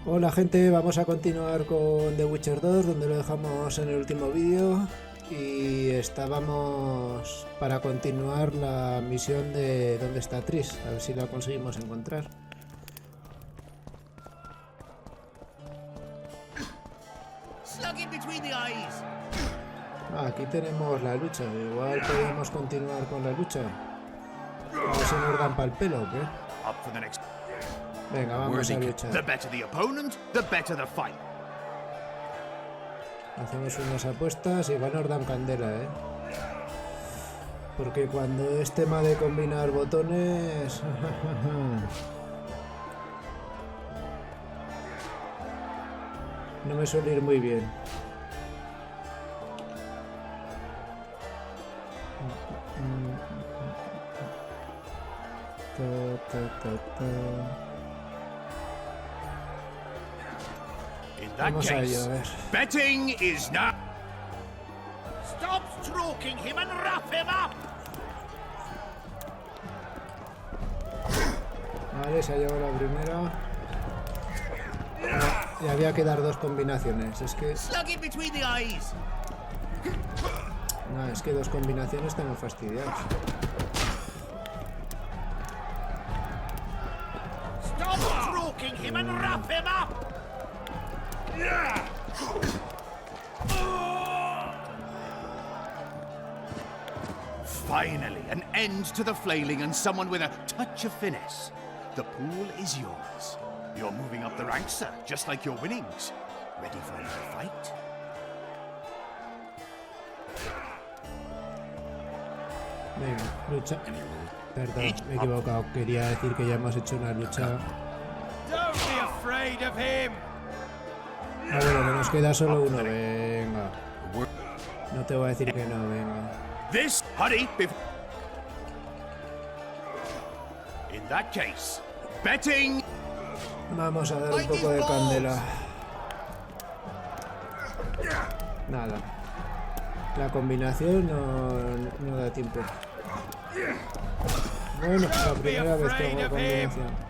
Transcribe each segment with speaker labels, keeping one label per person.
Speaker 1: Hola gente, vamos a continuar con The Witcher 2, donde lo dejamos en el último vídeo. Y estábamos para continuar la misión de ¿dónde está Tris? A ver si la conseguimos encontrar. Aquí tenemos la lucha, igual podemos continuar con la lucha. A ver si nos dan pa'l pelo, ¿o qué? Venga, vamos a luchar. Hacemos unas apuestas, igual nos dan candela, ¿eh? Porque cuando es tema de combinar botones... no me suele ir muy bien. Vamos a ello, a ver.
Speaker 2: Betting is not. Stop stroking him and wrap him up.
Speaker 1: Vale, se ha llevado la primera. Y había que dar dos combinaciones. Es que... no, es que dos combinaciones estamos fastidiados.
Speaker 2: Stop stroking him and wrap him up. Finally, an end to the flailing and someone with a touch of finesse. The pool is yours. You're moving up the ranks, sir, just like your winnings. Ready for another fight?
Speaker 1: Venga, lucha. Perdón, me he equivocado. Quería decir que ya hemos hecho una lucha.
Speaker 2: Don't be afraid of him.
Speaker 1: Ah, bueno, que nos queda solo uno. Venga. No te voy a decir que no, venga.
Speaker 2: This, hurry, in that case, betting.
Speaker 1: Vamos a dar un poco de candela. Nada. La combinación no da tiempo. Bueno, la primera vez que hago combinación.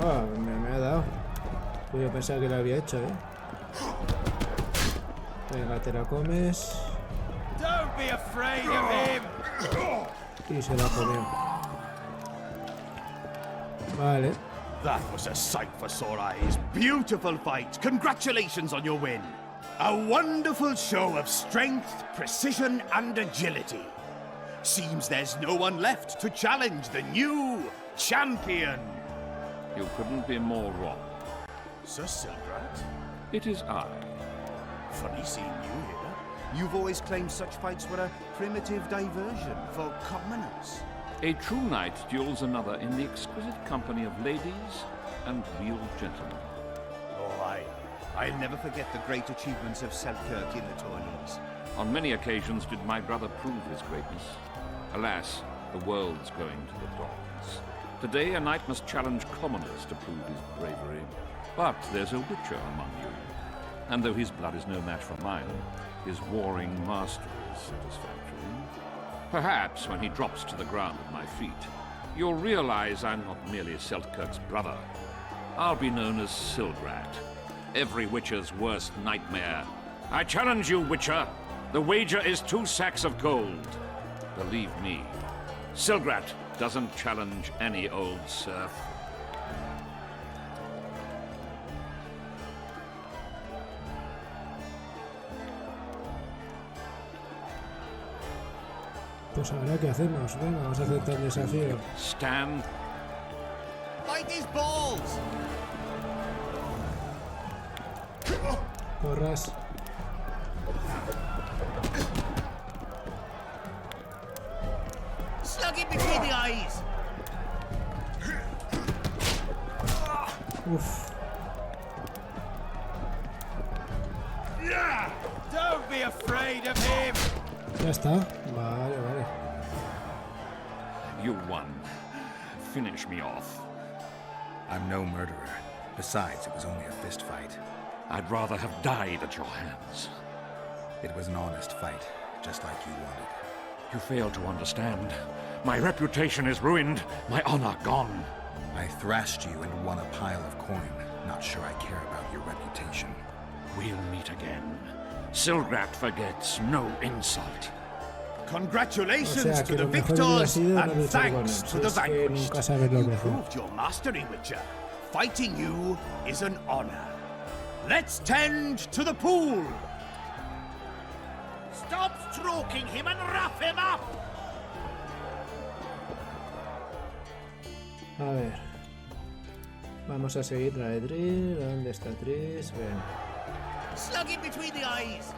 Speaker 1: Ah, me ha dado. Yo pensaba que lo había hecho, ¿eh? Venga, te la comes. Y se la comió. Vale.
Speaker 2: That was a sight for sore eyes. Beautiful fight. Congratulations on your win. A wonderful show of strength, precision, and agility. Seems there's no one left to challenge the new champion.
Speaker 3: You couldn't be more wrong.
Speaker 2: Sir Silgrat?
Speaker 3: It is I.
Speaker 2: Funny seeing you here. You've always claimed such fights were a primitive diversion for commoners.
Speaker 3: A true knight duels another in the exquisite company of ladies and real gentlemen.
Speaker 2: Oh, I'll never forget the great achievements of Selkirk in the tourneys.
Speaker 3: On many occasions did my brother prove his greatness. Alas, the world's going to the dogs. Today a knight must challenge commoners to prove his bravery. But there's a witcher among you. And though his blood is no match for mine, his warring mastery is satisfactory. Perhaps when he drops to the ground at my feet, you'll realize I'm not merely Selkirk's brother. I'll be known as Silgrat, every witcher's worst nightmare. I challenge you, witcher. The wager is 2 sacks of gold. Believe me, Silgrat doesn't challenge any old serf.
Speaker 1: Pues ahora qué hacemos. Venga, vamos a aceptar el desafío.
Speaker 3: Stand.
Speaker 2: Fight these balls.
Speaker 1: Porras.
Speaker 2: Slug it between the eyes.
Speaker 1: Uf.
Speaker 2: Don't be afraid of him.
Speaker 1: Ya está. Vale, vale.
Speaker 3: You won. Finish me off.
Speaker 4: I'm no murderer. Besides, it was only a fist fight.
Speaker 3: I'd rather have died at your hands.
Speaker 4: It was an honest fight, just like you wanted.
Speaker 3: You fail to understand. My reputation is ruined, my honor gone.
Speaker 4: I thrashed you and won a pile of coin. Not sure I care about your reputation.
Speaker 3: We'll meet again. Silgrat forgets no insult.
Speaker 2: Congratulations to the victors and thanks to the vanquished. You proved your mastery, Witcher. Fighting you is an honor. Let's tend to the pool. Stop stroking him and wrap him up.
Speaker 1: A ver. Vamos a seguir la de Tris. ¿Dónde está Tris? Ven.
Speaker 2: Slug him between the eyes.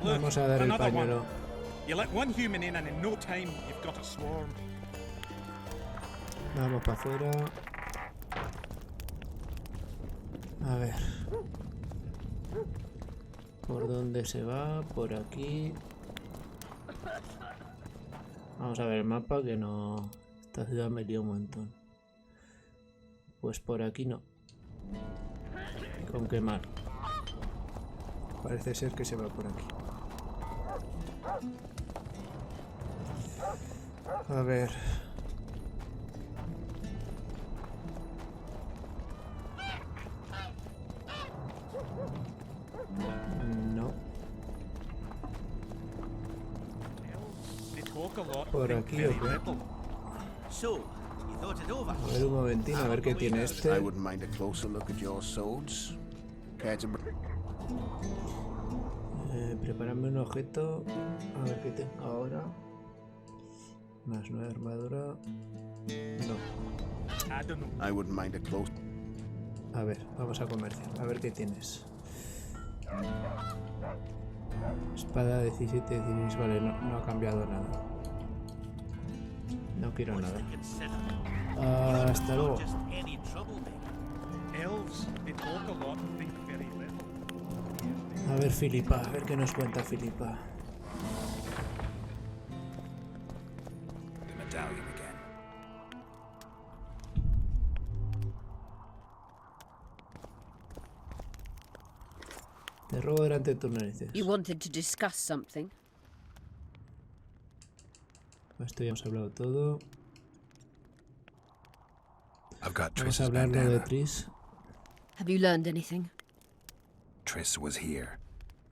Speaker 1: Vamos a dar el pañuelo.
Speaker 5: You let one human in and in no time you've got a swarm.
Speaker 1: Vamos para afuera. A ver. ¿Por dónde se va? Por aquí. Vamos a ver el mapa, que no... Esta ciudad me lío un montón. Pues por aquí no. Con quemar. Parece ser que se va por aquí. A ver. No. Por aquí o qué. A ver un momentito, a ver qué tiene este.
Speaker 2: I wouldn't mind a closer look at your swords.
Speaker 1: Prepárame un objeto. A ver qué tengo ahora. Más nueva armadura. No.
Speaker 2: I wouldn't mind a close.
Speaker 1: A ver, vamos a comerciar. A ver qué tienes. Espada 17, 16. Vale, no ha cambiado nada. No quiero nada. Hasta luego. A ver, Filipa, a ver qué nos cuenta Filipa.
Speaker 4: The medallion again.
Speaker 1: Te robo delante de tus narices.
Speaker 6: You wanted to discuss something?
Speaker 1: Esto ya hemos hablado todo.
Speaker 4: I've got
Speaker 1: Vamos a
Speaker 4: Triss's
Speaker 1: hablarlo de
Speaker 4: bandana.
Speaker 1: Tris.
Speaker 6: Have you learned anything?
Speaker 4: Triss was here.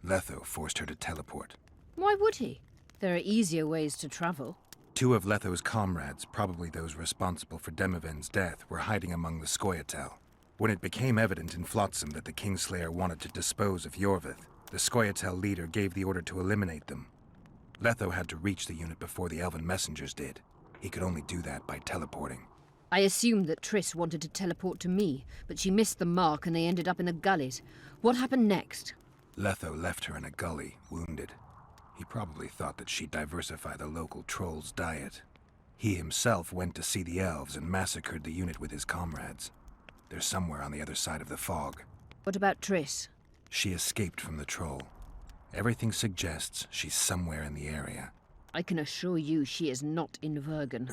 Speaker 4: Letho forced her to teleport.
Speaker 6: Why would he? There are easier ways to travel.
Speaker 4: Two of Letho's comrades, probably those responsible for Demoven's death, were hiding among the Scoia'tael. When it became evident in Flotsam that the Kingslayer wanted to dispose of Yorvith, the Scoia'tael leader gave the order to eliminate them. Letho had to reach the unit before the elven messengers did. He could only do that by teleporting.
Speaker 6: I assumed that Triss wanted to teleport to me, but she missed the mark and they ended up in the gullies. What happened next?
Speaker 4: Letho left her in a gully, wounded. He probably thought that she'd diversify the local trolls' diet. He himself went to see the elves and massacred the unit with his comrades. They're somewhere on the other side of the fog.
Speaker 6: What about Triss?
Speaker 4: She escaped from the troll. Everything suggests she's somewhere in the area.
Speaker 6: I can assure you she is not in Vergen.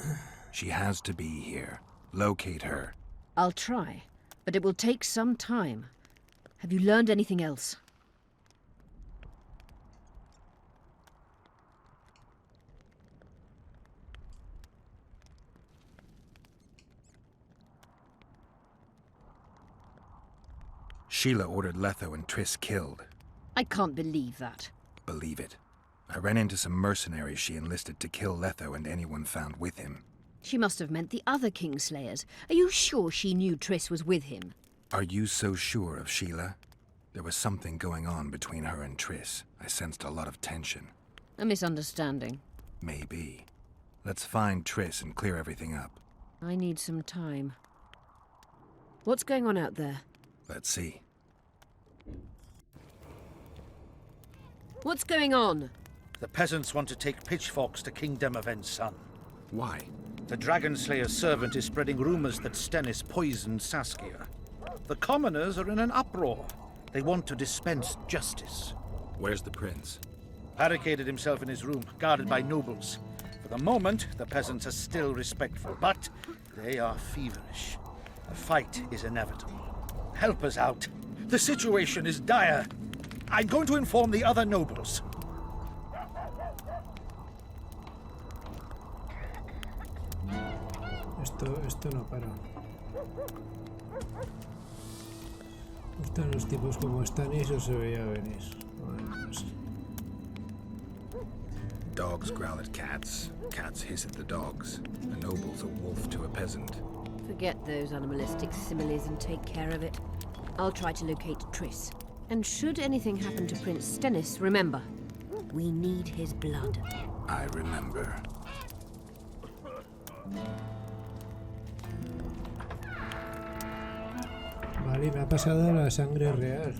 Speaker 4: She has to be here. Locate her.
Speaker 6: I'll try, but it will take some time. Have you learned anything else?
Speaker 4: Sheila ordered Letho and Triss killed.
Speaker 6: I can't believe that.
Speaker 4: Believe it. I ran into some mercenaries she enlisted to kill Letho and anyone found with him.
Speaker 6: She must have meant the other Kingslayers. Are you sure she knew Triss was with him?
Speaker 4: Are you so sure of Sheila? There was something going on between her and Triss. I sensed a lot of tension.
Speaker 6: A misunderstanding.
Speaker 4: Maybe. Let's find Triss and clear everything up.
Speaker 6: I need some time. What's going on out there?
Speaker 4: Let's see.
Speaker 6: What's going on?
Speaker 7: The peasants want to take pitchforks to King Demoven's son.
Speaker 4: Why?
Speaker 7: The Dragonslayer's servant is spreading rumors that Stennis poisoned Saskia. The commoners are in an uproar. They want to dispense justice.
Speaker 4: Where's the prince?
Speaker 7: Barricaded himself in his room, guarded by nobles. For the moment, the peasants are still respectful, but they are feverish. A fight is inevitable. Help us out. The situation is dire. I'm going to inform the other nobles.
Speaker 1: Esto no para. Están los tipos como están y eso se veía venir. Bueno, no sé.
Speaker 4: Dogs growl at cats, cats hiss at the dogs. A noble's a wolf to a peasant.
Speaker 6: Forget those animalistic similes and take care of it. I'll try to locate Triss. And should anything happen to Prince Stennis, remember, we need his blood.
Speaker 4: I remember.
Speaker 1: Vale, me ha pasado la sangre real.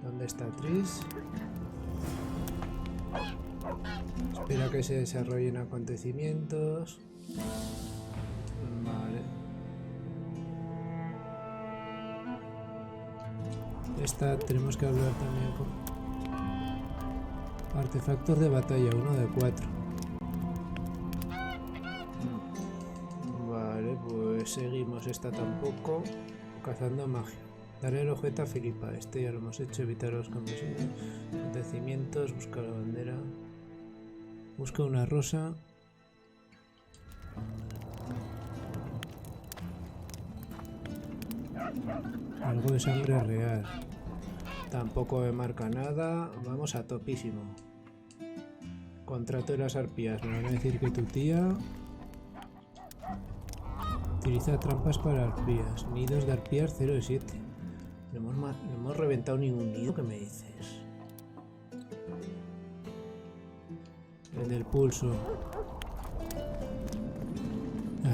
Speaker 1: ¿Dónde está Triss? Espera que se desarrollen acontecimientos. Vale. Esta tenemos que hablar también con artefactos de batalla, 1 de 4. Vale, pues seguimos. Esta tampoco. Cazando magia. Daré el objeto a Filipa. Este ya lo hemos hecho. Evitar los campesinos. Acontecimientos. Busca la bandera. Busca una rosa. Algo de sangre real. Tampoco me marca nada. Vamos a topísimo. Contrato de las arpías. Me van a decir que tu tía utiliza trampas para arpías. Nidos de arpías 0 de 7. No hemos reventado ningún nido. ¿Qué me dices? El del pulso.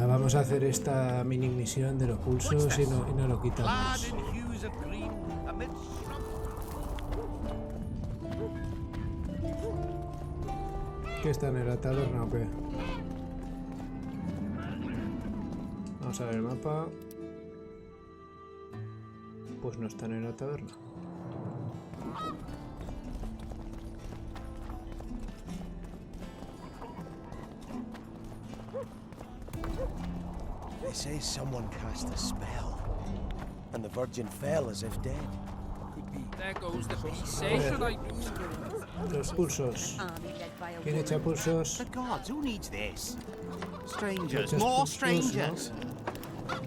Speaker 1: Vamos a hacer esta mini misión de los pulsos y no lo quitamos. ¿Qué está en la taberna o qué? Vamos a ver el mapa. Pues no están en la taberna.
Speaker 8: They say someone cast a spell, and the Virgin fell as if dead. Could be.
Speaker 9: There goes the session I do.
Speaker 1: Los pulsos. ¿Quién echa pulsos?
Speaker 2: The gods, who needs this? Strangers,
Speaker 1: Echas
Speaker 2: more
Speaker 1: pulsos,
Speaker 2: strangers.
Speaker 1: ¿no?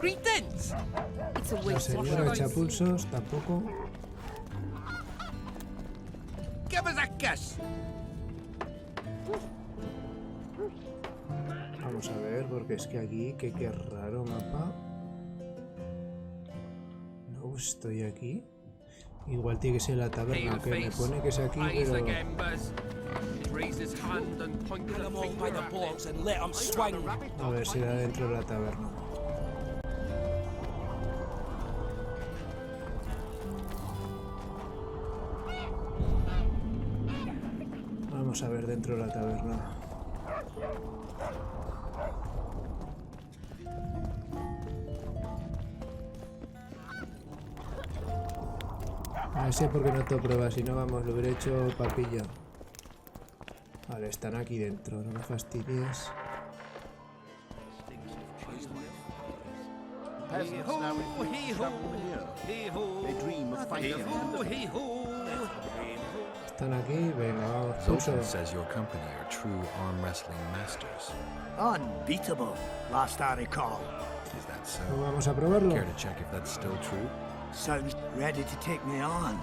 Speaker 9: Greetings!
Speaker 6: It's a
Speaker 1: La
Speaker 6: waste of
Speaker 1: señora echa pulsos, tampoco.
Speaker 9: Give us a kiss!
Speaker 1: Vamos a ver, porque es que aquí, qué raro mapa. No estoy aquí. Igual tiene que ser la taberna, que me pone que es aquí,
Speaker 9: Eyes
Speaker 1: pero...
Speaker 9: again, Buzz. Raise his hand and point
Speaker 8: Get
Speaker 9: the
Speaker 8: them all by
Speaker 9: finger
Speaker 8: the
Speaker 9: at
Speaker 8: balls
Speaker 9: them.
Speaker 8: and let them swing.
Speaker 1: A ver si da dentro de la taberna. Vamos a ver dentro de la taberna. A ver si es porque no te pruebas, si no vamos, lo hubiera hecho papilla. Vale, están aquí dentro, no me fastidies.
Speaker 2: Hey-ho, hey-ho, hey-ho. They dream of fighting. Hey-ho, hey-ho.
Speaker 1: Están aquí, venga, vamos,
Speaker 4: Zoltan
Speaker 1: pulso.
Speaker 4: says your company are true arm wrestling masters.
Speaker 7: Unbeatable, last I recall.
Speaker 4: Is that so?
Speaker 1: Pues vamos a probarlo.
Speaker 4: Care to check if that's still true?
Speaker 7: Sounds ready to take me on.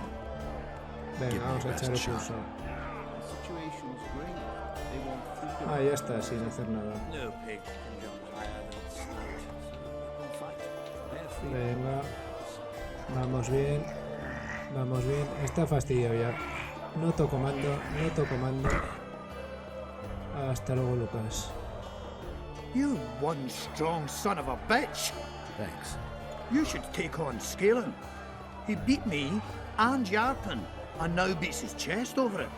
Speaker 1: Venga, vamos a echar el pulso. Ah, ya está, sin hacer nada.
Speaker 7: No pig can jump higher than its snout.
Speaker 1: Venga. Vamos bien. Vamos bien. Está fastidiado ya. Noto comando, noto comando. Hasta luego, Lucas.
Speaker 7: You one strong son of a bitch.
Speaker 4: Thanks.
Speaker 7: You should take on Scalen. He beat me and Yarpin, and now beats his chest over it.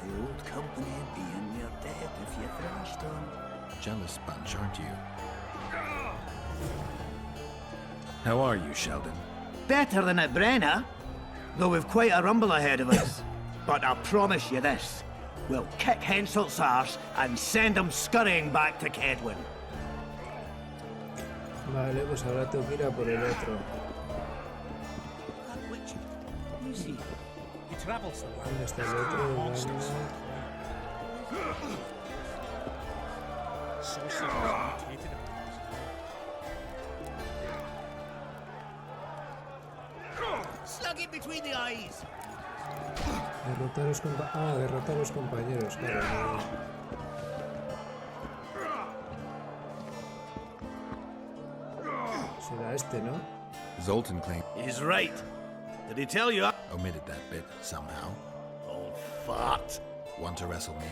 Speaker 7: The old company would be in your debt if you thrashed him.
Speaker 4: Jealous bunch, aren't you? How are you, Sheldon?
Speaker 7: Better than at Brenna, though we've quite a rumble ahead of us. But I promise you this, we'll kick Henselt's arse and send him scurrying back to Kedwin.
Speaker 1: Vale, pues ahora tengo que ir a por el otro.
Speaker 8: That witch, you
Speaker 5: see. He travels the world.
Speaker 1: ¿Dónde está el otro?
Speaker 5: Monsters. Sorcerers mutated abilities.
Speaker 2: Slug it between the eyes.
Speaker 1: Derrotar a los compañeros, claro. Será este, ¿no?
Speaker 4: Zoltan claimed
Speaker 7: He's right. Did he tell you?
Speaker 4: omitted that bit somehow.
Speaker 7: Old fart.
Speaker 4: Want to wrestle me?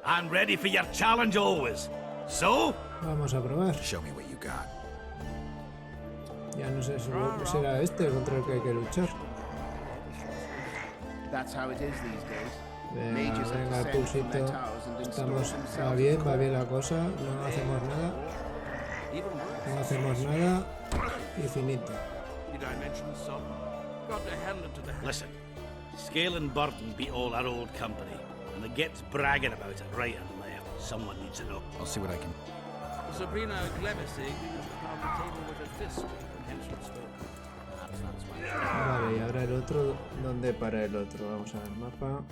Speaker 7: I'm ready for your challenge always. So?
Speaker 1: Vamos a probar.
Speaker 4: Show me what you got.
Speaker 1: Ya no sé si será este contra el que hay que luchar.
Speaker 10: That's how it is these days.
Speaker 1: Venga, venga, el pulsito. Estamos, va bien la cosa. No hacemos nada. No hacemos nada. Y finito.
Speaker 3: Did I mention some? Got the hell into the
Speaker 7: Listen, Scale and Burden beat all our old company, and it gets bragging about it right and left. Someone needs to know.
Speaker 4: I'll see what I can.
Speaker 3: Sabrina Glemisig used to pound the table with her fist. Hence her story. Perhaps that's why.
Speaker 1: Vale, y ahora el otro. ¿Dónde para el otro? Vamos a ver el mapa.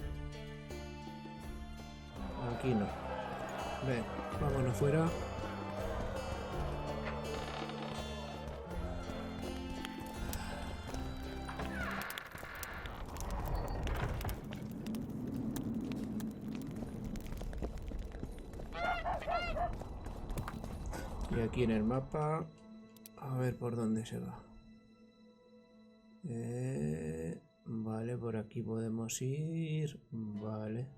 Speaker 1: Aquí no. Ven, vámonos fuera. Y aquí en el mapa, a ver por dónde se va. Vale, por aquí podemos ir. Vale.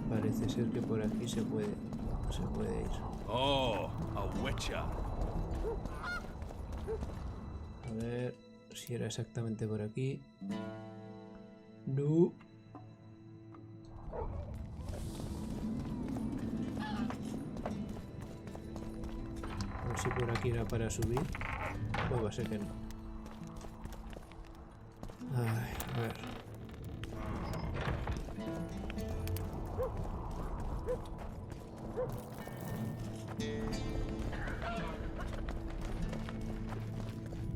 Speaker 1: Parece ser que por aquí se puede ir.
Speaker 9: Oh, a witcher.
Speaker 1: A ver si era exactamente por aquí. No. A ver si por aquí era para subir. Pues va a ser que no. Ay, a ver.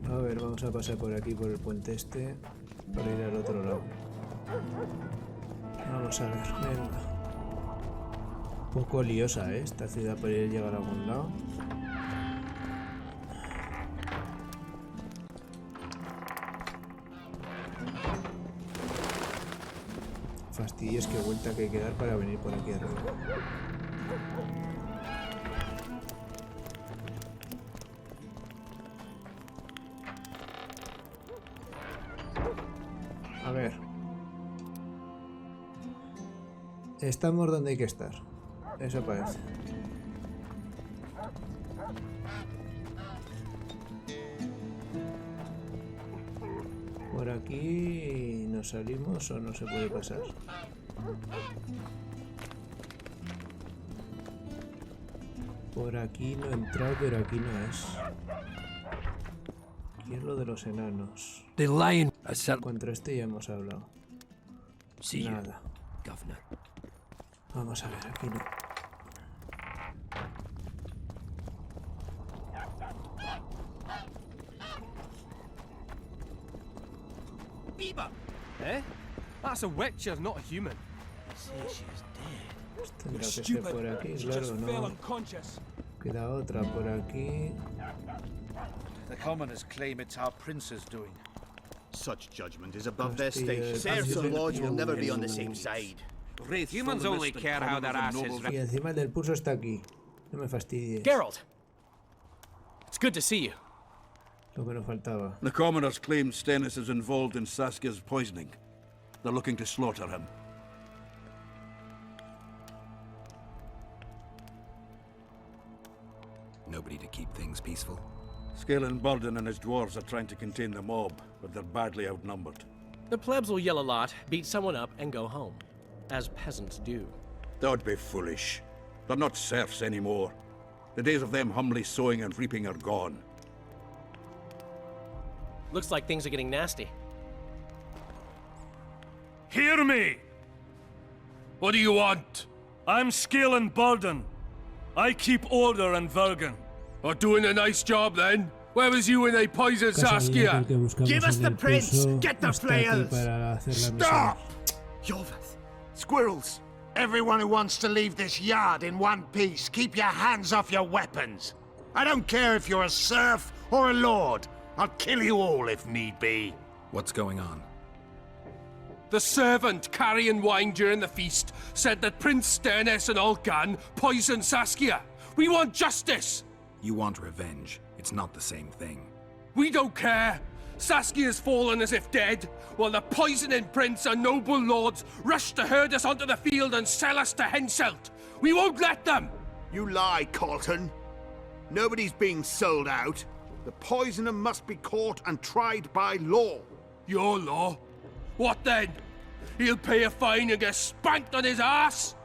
Speaker 1: A ver, vamos a pasar por aquí, por el puente este, para ir al otro lado. Vamos a ver, venga. Un poco liosa, esta ciudad para ir a llegar a algún lado. Fastidies que vuelta que hay que dar para venir por aquí arriba. A ver. Estamos donde hay que estar. Eso parece. Por aquí nos salimos o no se puede pasar. Por aquí no he entrado, pero aquí no es. Aquí es lo de los enanos.
Speaker 8: The lion.
Speaker 1: Contra este ya hemos hablado.
Speaker 8: See you,
Speaker 1: Nada.
Speaker 8: Governor.
Speaker 1: Vamos a ver, aquí no.
Speaker 9: Bieber! Eh? That's a witcher, not a human.
Speaker 1: Tendrá que ser por aquí, claro, no. Queda otra por aquí.
Speaker 7: The commoners claim it's our prince's doing.
Speaker 2: Such judgment is above their
Speaker 1: Hostia,
Speaker 2: station.
Speaker 1: Serfs and
Speaker 2: lords will never be on the same side.
Speaker 3: Humans only care how their asses.
Speaker 1: Y encima el del pulso está aquí. No me fastidies.
Speaker 10: Geralt! It's good to see you.
Speaker 1: Lo que nos faltaba.
Speaker 11: The commoners claim Stennis is involved in Saskia's poisoning. They're looking to slaughter him.
Speaker 4: Nobody to keep things peaceful.
Speaker 11: Scalen Burden and his dwarves are trying to contain the mob, but they're badly outnumbered.
Speaker 10: The plebs will yell a lot, beat someone up, and go home. As peasants do.
Speaker 11: Don't be foolish. They're not serfs anymore. The days of them humbly sowing and reaping are gone.
Speaker 10: Looks like things are getting nasty.
Speaker 12: Hear me! What do you want? I'm Scalen Burden. I keep order in Vergen. Or doing a nice job then? Where was you when they poisoned Saskia?
Speaker 2: Give us the prince! Get the flails!
Speaker 1: Stop!
Speaker 2: Yorvith! Squirrels! Everyone who wants to leave this yard in one piece, keep your hands off your weapons! I don't care if you're a serf or a lord. I'll kill you all if need be.
Speaker 4: What's going on?
Speaker 12: The servant carrying wine during the feast said that Prince Stennis and Olgan poisoned Saskia. We want justice!
Speaker 4: You want revenge. It's not the same thing.
Speaker 12: We don't care. Saskia's fallen as if dead, while the poisoning prince and noble lords rush to herd us onto the field and sell us to Henselt. We won't let them!
Speaker 2: You lie, Colton. Nobody's being sold out. The poisoner must be caught and tried by law.
Speaker 12: Your law? What then? He'll pay a fine and get spanked on his ass?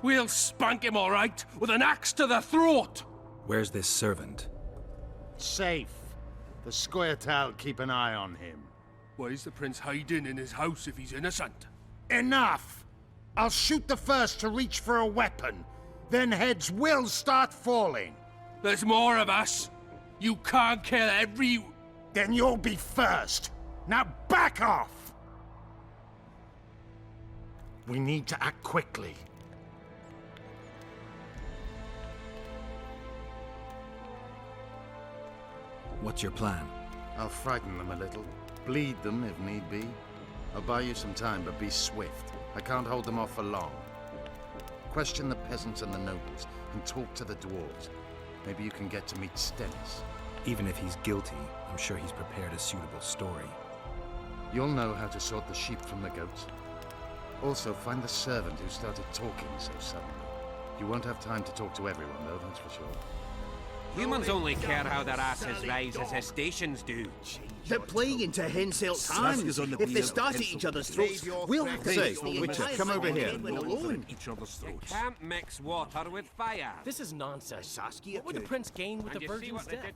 Speaker 12: We'll spank him all right, with an axe to the throat!
Speaker 4: Where's this servant?
Speaker 2: Safe. The Scoia'tael keep an eye on him.
Speaker 12: Why is the prince hiding in his house if he's innocent?
Speaker 2: Enough! I'll shoot the first to reach for a weapon. Then heads will start falling.
Speaker 12: There's more of us. You can't kill every...
Speaker 2: Then you'll be first. Now back off! We need to act quickly.
Speaker 4: What's your plan?
Speaker 13: I'll frighten them a little. Bleed them if need be. I'll buy you some time, but be swift. I can't hold them off for long. Question the peasants and the nobles, and talk to the dwarves. Maybe you can get to meet Stennis.
Speaker 4: Even if he's guilty, I'm sure he's prepared a suitable story.
Speaker 13: You'll know how to sort the sheep from the goats. Also, find the servant who started talking so suddenly. You won't have time to talk to everyone, though, that's for sure.
Speaker 14: Humans only care how their asses rise as their stations do.
Speaker 2: They're playing into Henselt times. If they start at each other's throats, we'll have to face the
Speaker 13: Witcher,
Speaker 2: entire
Speaker 13: come over
Speaker 2: side
Speaker 13: here.
Speaker 2: alone.
Speaker 14: You can't mix water with fire.
Speaker 10: This is nonsense.
Speaker 2: Saskia
Speaker 10: What would the prince gain with the virgin's death?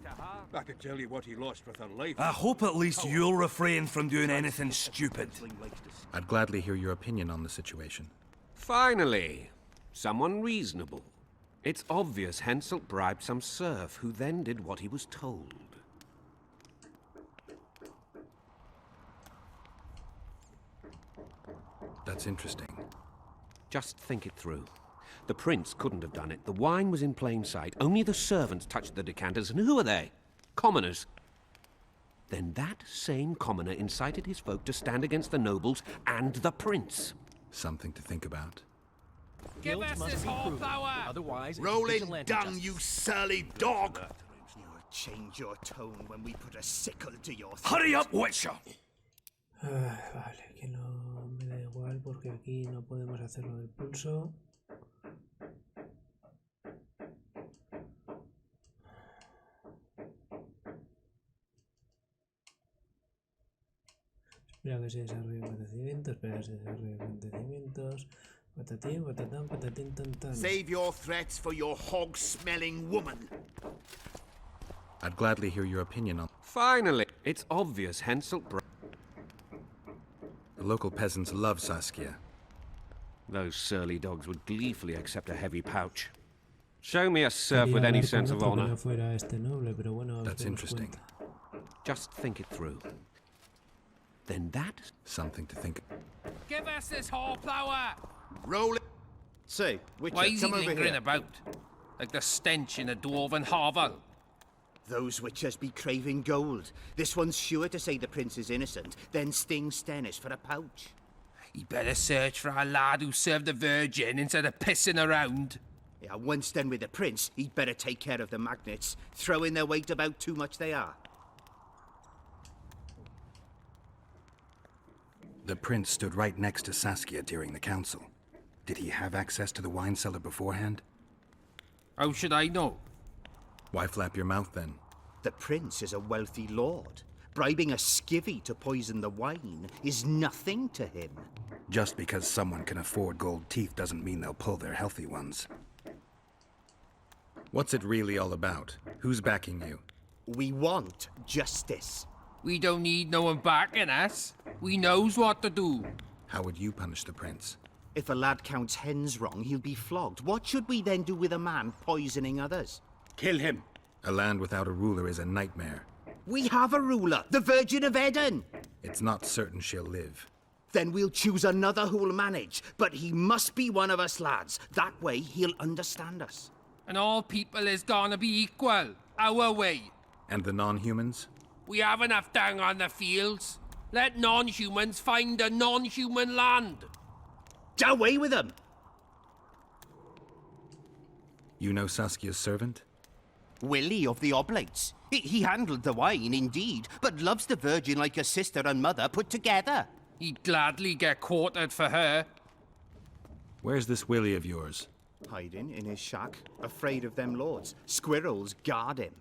Speaker 11: I could tell you what he lost with her life.
Speaker 12: I hope at least you'll refrain from doing anything stupid.
Speaker 4: I'd gladly hear your opinion on the situation.
Speaker 14: Finally, someone reasonable. It's obvious Henselt bribed some serf who then did what he was told.
Speaker 4: That's interesting.
Speaker 14: Just think it through. The prince couldn't have done it. The wine was in plain sight. Only the servants touched the decanters, and who are they? Commoners. Then that same commoner incited his folk to stand against the nobles and the prince.
Speaker 4: Something to think about.
Speaker 10: Guilt must be proven. Otherwise,
Speaker 2: Roll
Speaker 10: it's
Speaker 2: in
Speaker 10: vigilante
Speaker 2: dung,
Speaker 10: justice.
Speaker 2: you surly dog! You'll change your tone when we put a sickle to your throat.
Speaker 12: Hurry up, Witcher!
Speaker 1: Vale, que no me da igual porque aquí no podemos hacerlo del pulso. Espera que se desarrollen acontecimientos, espera que se desarrollen acontecimientos. Patatín, patatán, patatín, tan, tan.
Speaker 2: Save your threats for your hog-smelling woman.
Speaker 4: I'd gladly hear your opinion on...
Speaker 14: Finally, it's obvious Henselt
Speaker 4: The local peasants love Saskia.
Speaker 14: Those surly dogs would gleefully accept a heavy pouch. Show me a serf with any sense of honor.
Speaker 4: That's interesting.
Speaker 14: Just think it through. Then that...
Speaker 4: Something to think...
Speaker 12: Give us this horsepower!
Speaker 2: Roll it. Say, Witcher,
Speaker 12: Why is he
Speaker 2: come over
Speaker 12: lingering
Speaker 2: here.
Speaker 12: about? Like the stench in a dwarven hovel?
Speaker 2: Those witchers be craving gold. This one's sure to say the prince is innocent, then sting Stennis for a pouch.
Speaker 12: He better search for a lad who served the Virgin instead of pissing around.
Speaker 2: Yeah, once done with the prince, he'd better take care of the magnets. Throwing their weight about too much they are.
Speaker 4: The prince stood right next to Saskia during the council. Did he have access to the wine cellar beforehand?
Speaker 12: How should I know?
Speaker 4: Why flap your mouth then?
Speaker 2: The prince is a wealthy lord. Bribing a skivvy to poison the wine is nothing to him.
Speaker 4: Just because someone can afford gold teeth doesn't mean they'll pull their healthy ones. What's it really all about? Who's backing you?
Speaker 2: We want justice.
Speaker 12: We don't need no one backing us. We knows what to do.
Speaker 4: How would you punish the prince?
Speaker 2: If a lad counts hens wrong, he'll be flogged. What should we then do with a man poisoning others?
Speaker 11: Kill him,
Speaker 4: A land without a ruler is a nightmare.
Speaker 2: We have a ruler, the Virgin of Eden.
Speaker 4: It's not certain she'll live.
Speaker 2: Then we'll choose another who'll manage. But he must be one of us lads. That way he'll understand us.
Speaker 12: And all people is gonna be equal, our way.
Speaker 4: And the non-humans?
Speaker 12: We have enough down on the fields. Let non-humans find a non-human land.
Speaker 2: Away with them!
Speaker 4: You know Saskia's servant?
Speaker 2: Willie of the Oblates. He handled the wine, indeed, but loves the Virgin like a sister and mother put together.
Speaker 12: He'd gladly get quartered for her.
Speaker 4: Where's this Willie of yours?
Speaker 15: Hiding in his shack, afraid of them lords. Squirrels guard him.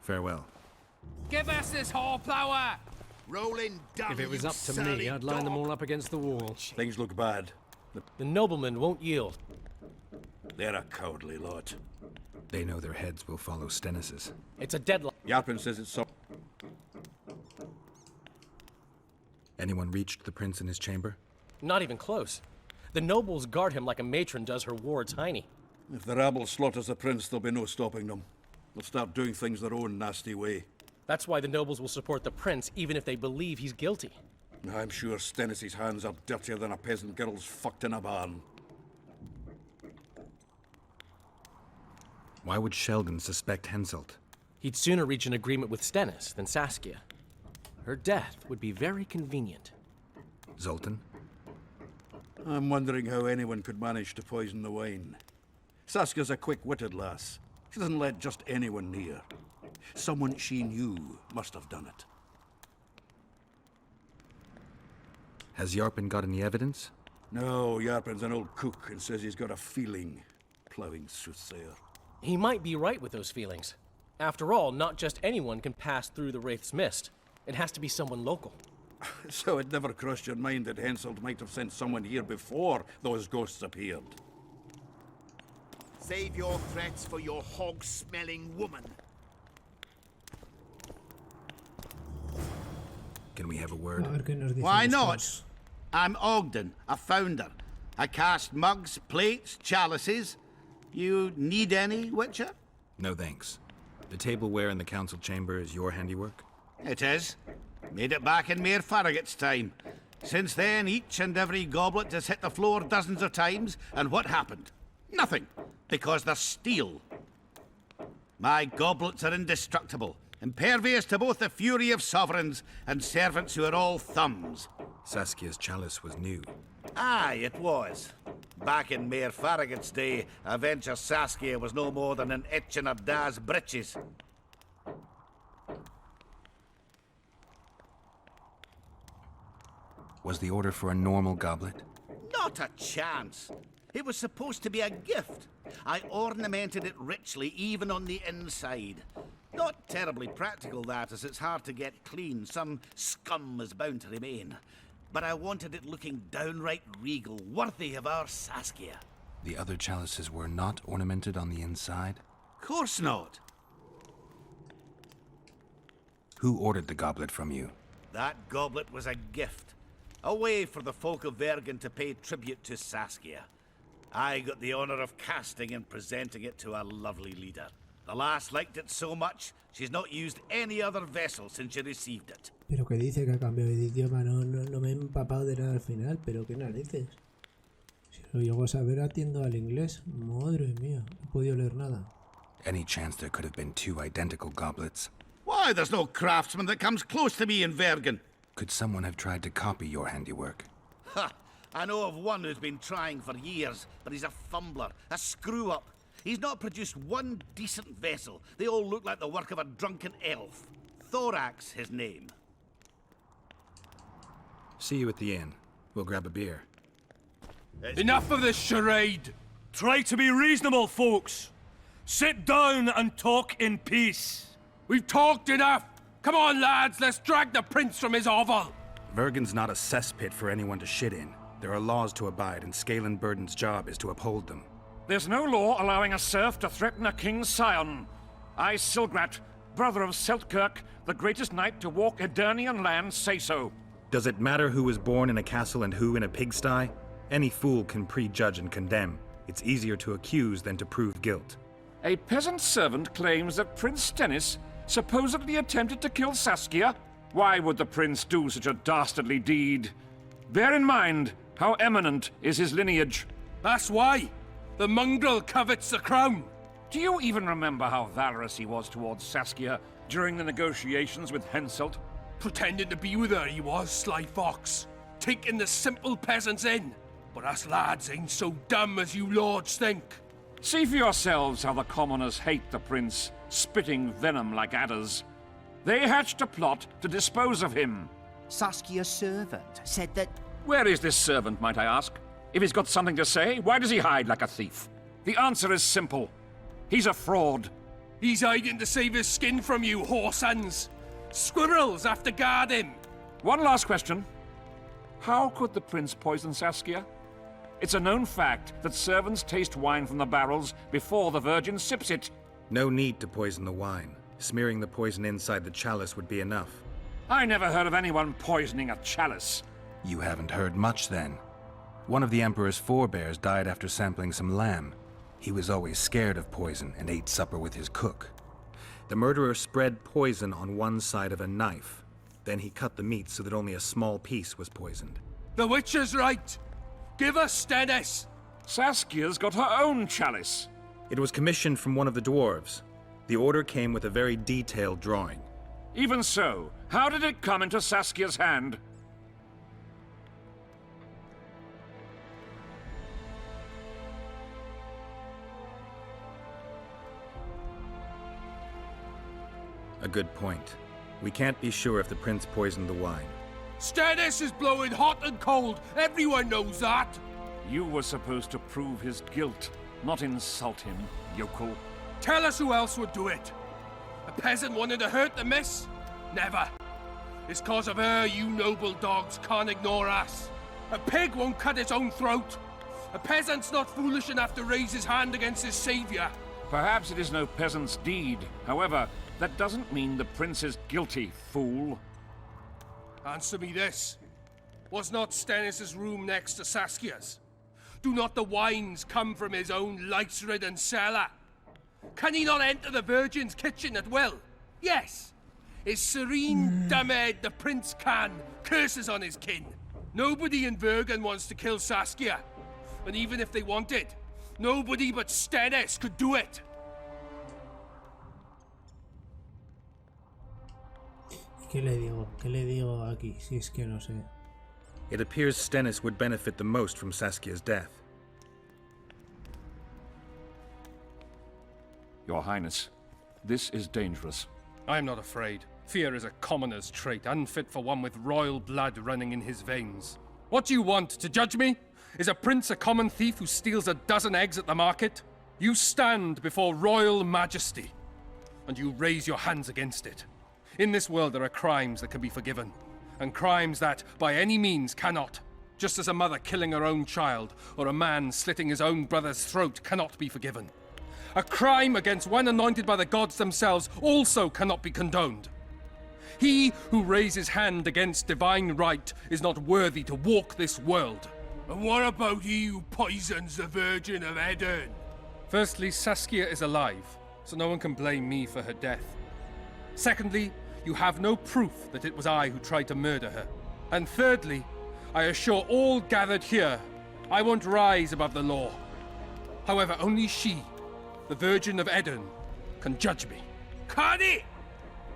Speaker 4: Farewell.
Speaker 12: Give us this horsepower!
Speaker 2: Rolling down.
Speaker 10: If it was up to me, I'd line them all up against the wall.
Speaker 11: Things look bad.
Speaker 10: The noblemen won't yield.
Speaker 11: They're a cowardly lot.
Speaker 4: They know their heads will follow Stennis's.
Speaker 10: It's a deadlock.
Speaker 11: Yarpin says it's so.
Speaker 4: Anyone reached the prince in his chamber?
Speaker 10: Not even close. The nobles guard him like a matron does her ward's hiney.
Speaker 11: If the rabble slaughters the prince, there'll be no stopping them. They'll start doing things their own nasty way.
Speaker 10: That's why the nobles will support the prince, even if they believe he's guilty.
Speaker 11: I'm sure Stennis's hands are dirtier than a peasant girl's fucked in a barn.
Speaker 4: Why would Sheldon suspect Henselt?
Speaker 10: He'd sooner reach an agreement with Stennis than Saskia. Her death would be very convenient.
Speaker 4: Zoltan?
Speaker 11: I'm wondering how anyone could manage to poison the wine. Saskia's a quick-witted lass. She doesn't let just anyone near. Someone she knew must have done it.
Speaker 4: Has Yarpin got any evidence?
Speaker 11: No, Yarpin's an old cook and says he's got a feeling. Ploughing soothsayer.
Speaker 10: He might be right with those feelings. After all, not just anyone can pass through the Wraith's mist. It has to be someone local.
Speaker 11: So it never crossed your mind that Henselt might have sent someone here before those ghosts appeared?
Speaker 2: Save your threats for your hog-smelling woman.
Speaker 4: Can we have a word?
Speaker 7: Why not? I'm Ogden, a founder. I cast mugs, plates, chalices. You need any, Witcher?
Speaker 4: No thanks. The tableware in the council chamber is your handiwork?
Speaker 7: It is. Made it back in Mayor Farragut's time. Since then, each and every goblet has hit the floor dozens of times, and what happened? Nothing, because they're steel. My goblets are indestructible, impervious to both the fury of sovereigns and servants who are all thumbs.
Speaker 4: Saskia's chalice was new.
Speaker 7: Aye, it was. Back in Mayor Farragut's day, a venture Saskia was no more than an itch in her da's breeches.
Speaker 4: Was the order for a normal goblet?
Speaker 7: Not a chance. It was supposed to be a gift. I ornamented it richly, even on the inside. Not terribly practical, that, as it's hard to get clean. Some scum is bound to remain. But I wanted it looking downright regal, worthy of our Saskia.
Speaker 4: The other chalices were not ornamented on the inside?
Speaker 7: Course not.
Speaker 4: Who ordered the goblet from you?
Speaker 7: That goblet was a gift. A way for the folk of Vergen to pay tribute to Saskia. I got the honor of casting and presenting it to our lovely leader. The lass liked it so much, she's not used any other vessel since she received it.
Speaker 1: Pero que dice que ha cambiado de idioma, no me he empapado de nada al final, pero qué narices. Si lo llego a saber atiendo al inglés, madre mía, no he podido leer nada.
Speaker 4: Any chance there could have been two identical goblets?
Speaker 7: Why, there's no craftsman that comes close to me in Vergen.
Speaker 4: Could someone have tried to copy your handiwork?
Speaker 7: Ha! I know of one who's been trying for years, but he's a fumbler, a screw-up. He's not produced one decent vessel. They all look like the work of a drunken elf. Thorax, his name.
Speaker 4: See you at the inn. We'll grab a beer.
Speaker 12: Enough of this charade! Try to be reasonable, folks. Sit down and talk in peace. We've talked enough. Come on, lads, let's drag the prince from his hovel.
Speaker 4: Vergen's not a cesspit for anyone to shit in. There are laws to abide, and Scalen Burden's job is to uphold them.
Speaker 5: There's no law allowing a serf to threaten a king's scion. I, Silgrat, brother of Seltkirk, the greatest knight to walk Edirnian land, say so.
Speaker 4: Does it matter who was born in a castle and who in a pigsty? Any fool can prejudge and condemn. It's easier to accuse than to prove guilt.
Speaker 5: A peasant servant claims that Prince Stennis supposedly attempted to kill Saskia? Why would the prince do such a dastardly deed? Bear in mind how eminent is his lineage.
Speaker 12: That's why! The mongrel covets the crown!
Speaker 5: Do you even remember how valorous he was towards Saskia during the negotiations with Henselt?
Speaker 12: Pretending to be with her he was, sly fox. Taking the simple peasants in. But us lads ain't so dumb as you lords think.
Speaker 5: See for yourselves how the commoners hate the prince, spitting venom like adders. They hatched a plot to dispose of him.
Speaker 15: Saskia's servant said that...
Speaker 5: Where is this servant, might I ask? If he's got something to say, why does he hide like a thief? The answer is simple. He's a fraud.
Speaker 12: He's hiding to save his skin from you, whoresons. Squirrels have to guard him.
Speaker 5: One last question. How could the prince poison Saskia? It's a known fact that servants taste wine from the barrels before the virgin sips it.
Speaker 4: No need to poison the wine. Smearing the poison inside the chalice would be enough.
Speaker 5: I never heard of anyone poisoning a chalice.
Speaker 4: You haven't heard much then. One of the Emperor's forebears died after sampling some lamb. He was always scared of poison and ate supper with his cook. The murderer spread poison on one side of a knife. Then he cut the meat so that only a small piece was poisoned.
Speaker 12: The witch is right. Give us Stennis.
Speaker 5: Saskia's got her own chalice.
Speaker 4: It was commissioned from one of the dwarves. The order came with a very detailed drawing.
Speaker 5: Even so, how did it come into Saskia's hand?
Speaker 4: A good point. We can't be sure if the prince poisoned the wine.
Speaker 12: Stennis is blowing hot and cold. Everyone knows that.
Speaker 5: You were supposed to prove his guilt, not insult him, yokel.
Speaker 12: Tell us who else would do it. A peasant wanted to hurt the miss? Never. It's cause of her you noble dogs can't ignore us. A pig won't cut its own throat. A peasant's not foolish enough to raise his hand against his savior.
Speaker 5: Perhaps it is no peasant's deed. However, that doesn't mean the prince is guilty, fool.
Speaker 12: Answer me this. Was not Stennis' room next to Saskia's? Do not the wines come from his own lice-ridden cellar? Can he not enter the Virgin's kitchen at will? Yes. His serene dumbhead, the prince can, curses on his kin. Nobody in Vergen wants to kill Saskia. And even if they wanted, nobody but Stennis could do it.
Speaker 1: ¿Qué le digo? ¿Qué le digo aquí? Si es que no sé.
Speaker 4: It appears Stennis would benefit the most from Saskia's death.
Speaker 5: Your Highness, this is dangerous.
Speaker 9: I am not afraid. Fear is a commoner's trait, unfit for one with royal blood running in his veins. What do you want, to judge me? Is a prince a common thief who steals a dozen eggs at the market? You stand before royal majesty, and you raise your hands against it. In this world there are crimes that can be forgiven, and crimes that, by any means, cannot. Just as a mother killing her own child, or a man slitting his own brother's throat cannot be forgiven. A crime against one anointed by the gods themselves also cannot be condoned. He who raises hand against divine right is not worthy to walk this world.
Speaker 12: And what about he who poisons the Virgin of Edern?
Speaker 9: Firstly, Saskia is alive, so no one can blame me for her death. Secondly, you have no proof that it was I who tried to murder her. And thirdly, I assure all gathered here, I won't rise above the law. However, only she, the Virgin of Edern, can judge me.
Speaker 12: Can he?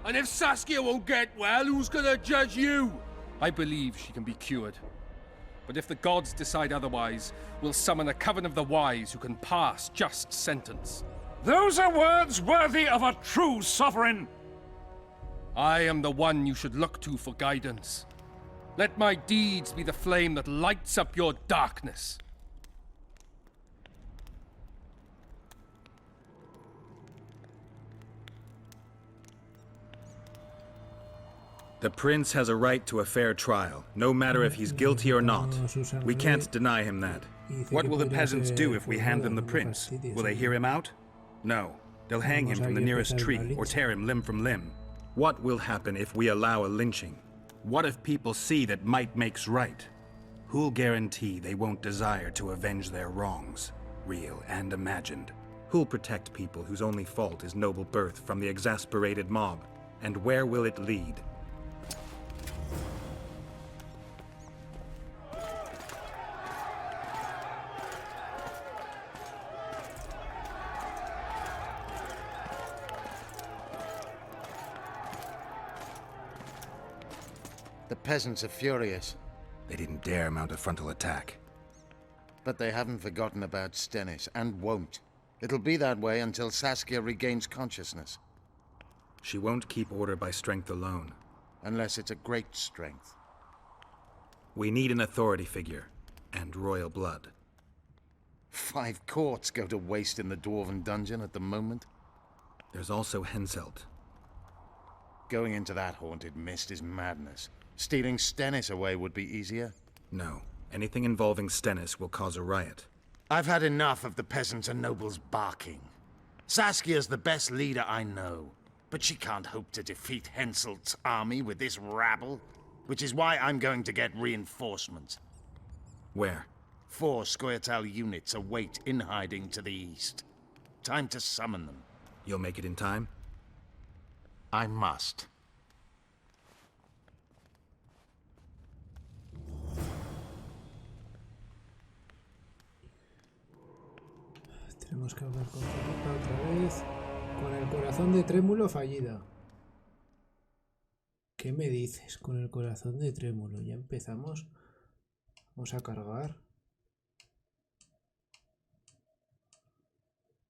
Speaker 12: And if Saskia won't get well, who's gonna judge you?
Speaker 9: I believe she can be cured. But if the gods decide otherwise, we'll summon a coven of the wise who can pass just sentence.
Speaker 5: Those are words worthy of a true sovereign!
Speaker 9: I am the one you should look to for guidance. Let my deeds be the flame that lights up your darkness.
Speaker 4: The prince has a right to a fair trial, no matter if he's guilty or not. We can't deny him that. What will the peasants do if we hand them the prince? Will they hear him out? No. They'll hang him from the nearest tree or tear him limb from limb. What will happen if we allow a lynching? What if people see that might makes right? Who'll guarantee they won't desire to avenge their wrongs? real and imagined. Who'll protect people whose only fault is noble birth from the exasperated mob? And where will it lead?
Speaker 13: The peasants are furious.
Speaker 4: They didn't dare mount a frontal attack.
Speaker 13: But they haven't forgotten about Stennis, and won't. It'll be that way until Saskia regains consciousness.
Speaker 4: She won't keep order by strength alone.
Speaker 13: Unless it's a great strength.
Speaker 4: We need an authority figure, and royal blood.
Speaker 13: 5 courts go to waste in the Dwarven dungeon at the moment.
Speaker 4: There's also Henselt.
Speaker 13: Going into that haunted mist is madness. Stealing Stennis away would be easier.
Speaker 4: No. Anything involving Stennis will cause a riot.
Speaker 13: I've had enough of the peasants and nobles barking. Saskia's the best leader I know, but she can't hope to defeat Henselt's army with this rabble, which is why I'm going to get reinforcements.
Speaker 4: Where?
Speaker 13: 4 Scoia'tael units await in hiding to the east. Time to summon them.
Speaker 4: You'll make it in time?
Speaker 13: I must.
Speaker 1: Tenemos que hablar con Felipe otra vez. Con el corazón de trémulo fallida. ¿Qué me dices con el corazón de trémulo? Ya empezamos. Vamos a cargar.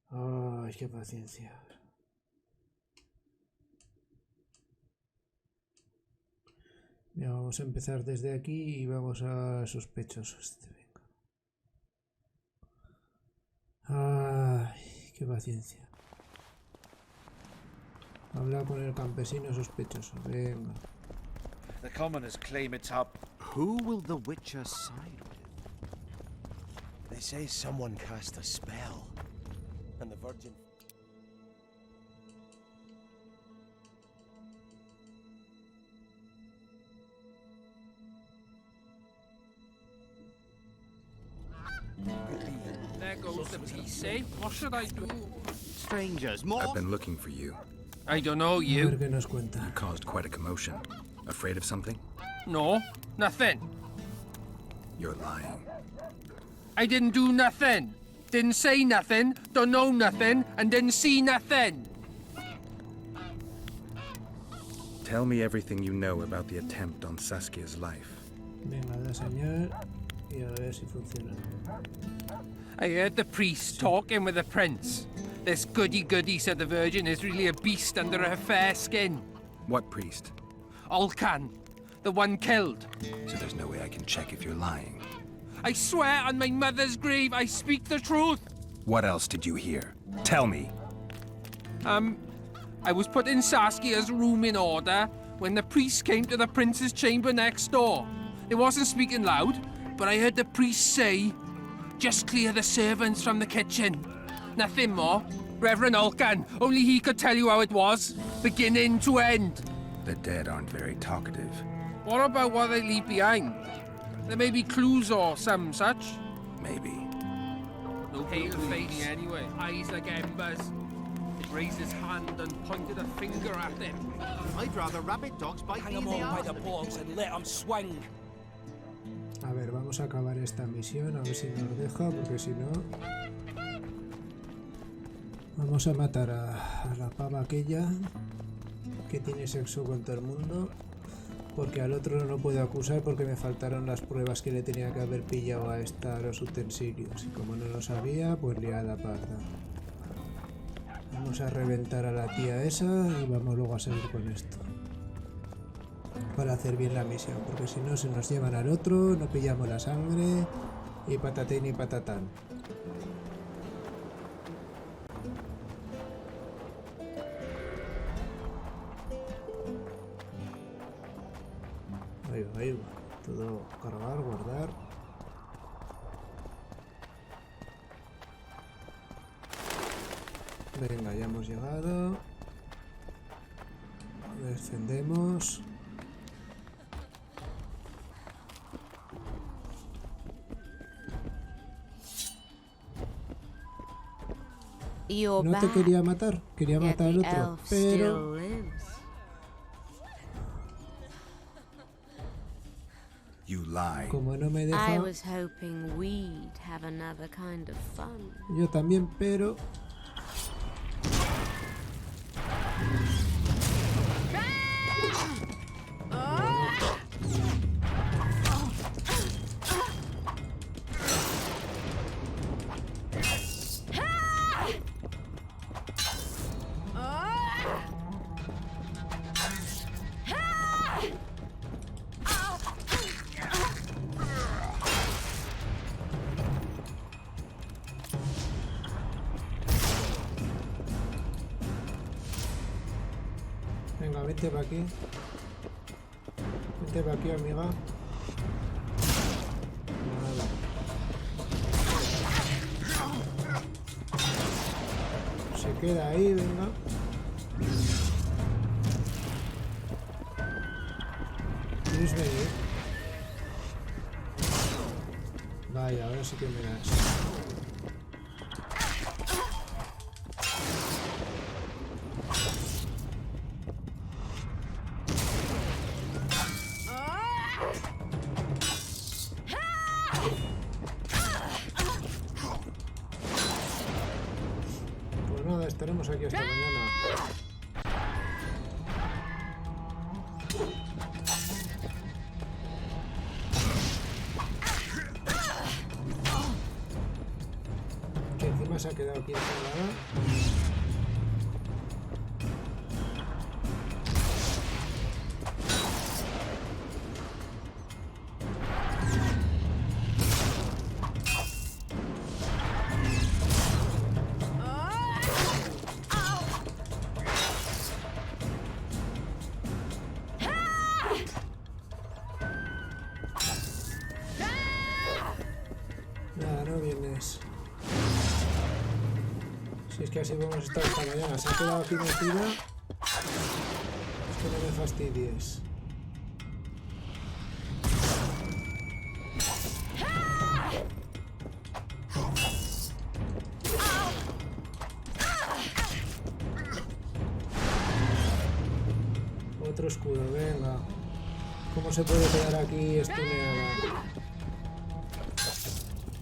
Speaker 1: Ay, qué paciencia. Ya vamos a empezar desde aquí y vamos a sospechosos. Ay, qué paciencia. Habla con el campesino sospechoso. Venga.
Speaker 16: The commoners claim it's up. Who will the Witcher side with?
Speaker 8: They say someone cast a spell, and the Virgin...
Speaker 9: There goes the PC. What should I do?
Speaker 2: Strangers, more.
Speaker 4: I've been looking for you.
Speaker 9: I don't know
Speaker 1: A
Speaker 9: you.
Speaker 1: ver qué nos cuenta.
Speaker 4: You caused quite a commotion. Afraid of something?
Speaker 9: No, nothing.
Speaker 4: You're lying.
Speaker 9: I didn't do nothing. Didn't say nothing, don't know nothing, and didn't see nothing.
Speaker 4: Tell me everything you know about the attempt on Saskia's life.
Speaker 1: Venga, da señal y a ver si funciona.
Speaker 9: I heard the priest talking with the prince. This goody-goody said the Virgin is really a beast under her fair skin.
Speaker 4: What priest?
Speaker 9: Olcan, the one killed.
Speaker 4: So there's no way I can check if you're lying.
Speaker 9: I swear on my mother's grave I speak the truth.
Speaker 4: What else did you hear? Tell me.
Speaker 9: I was put in Saskia's room in order when the priest came to the prince's chamber next door. It wasn't speaking loud, but I heard the priest say, "Just clear the servants from the kitchen." Nothing more. Reverend Olcan, only he could tell you how it was, beginning to end.
Speaker 4: The dead aren't very talkative.
Speaker 9: What about what they leave behind? There may be clues or some such.
Speaker 4: Maybe.
Speaker 9: No pale face anyway, eyes like embers. It raised his hand and pointed a finger at them.
Speaker 2: I'd rather rabbit dogs bite
Speaker 8: Hang
Speaker 2: me in
Speaker 8: them
Speaker 2: the
Speaker 8: on by
Speaker 2: arse
Speaker 8: the
Speaker 2: than-
Speaker 8: balls and let them swing.
Speaker 1: A ver, vamos a acabar esta misión, a ver si nos deja, porque si no... Vamos a matar a la pava aquella que tiene sexo con todo el mundo, porque al otro no lo puedo acusar porque me faltaron las pruebas que le tenía que haber pillado a esta los utensilios, y como no lo sabía, pues liada parda. Vamos a reventar a la tía esa y vamos luego a seguir con esto para hacer bien la misión, porque si no se nos llevan al otro, no pillamos la sangre y patatín y patatán. Ahí va, todo cargar, guardar. Venga, ya hemos llegado. Descendemos.
Speaker 6: You're
Speaker 1: No te
Speaker 6: back.
Speaker 1: quería matar, quería
Speaker 6: Yet
Speaker 1: matar al
Speaker 6: the
Speaker 1: otro,
Speaker 6: elf
Speaker 1: pero...
Speaker 6: still lives.
Speaker 4: You lie.
Speaker 1: Como no me
Speaker 6: I
Speaker 1: deja...
Speaker 6: was hoping we'd have another kind of fun.
Speaker 1: Yo también, pero... Venga, vente para aquí. Vente para aquí, amiga. Nada. Se queda ahí, venga. ¿Quieres venir? Vaya, ahora sí que me das. Pues nada, estaremos aquí hasta mañana. Que encima se ha quedado aquí encerrada. Nada, no vienes. Si es que así vamos a estar hasta mañana. Se ha quedado aquí metida. Es que no me fastidies. Otro escudo, venga. ¿Cómo se puede quedar aquí estuneada?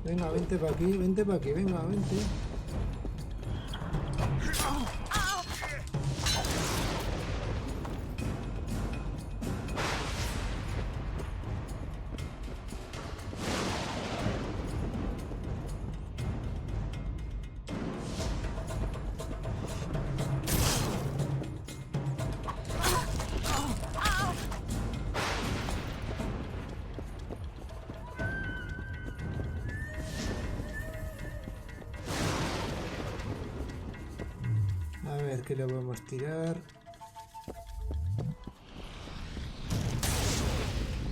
Speaker 1: Venga, vente para aquí, venga, vente. A ver, ¿qué le vamos a tirar?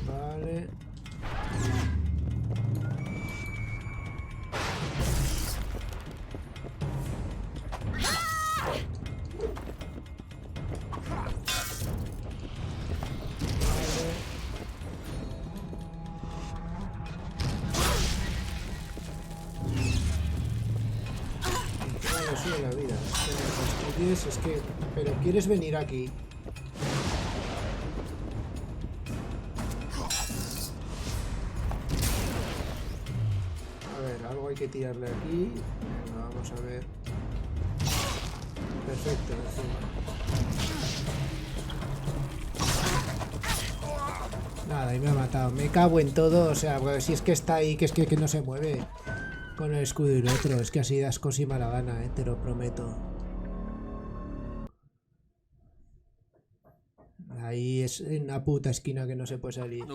Speaker 1: Vale. Así de la vida. Que me fastidies, es que... Pero ¿quieres venir aquí? A ver, algo hay que tirarle aquí. Venga, vamos a ver. Perfecto, encima. Nada, y me ha matado. Me cago en todo. O sea, pues, si es que está ahí, que es que no se mueve. Con el escudo y el otro, es que así das cosa y mala gana, te lo prometo. Ahí es en una puta esquina que no se puede salir.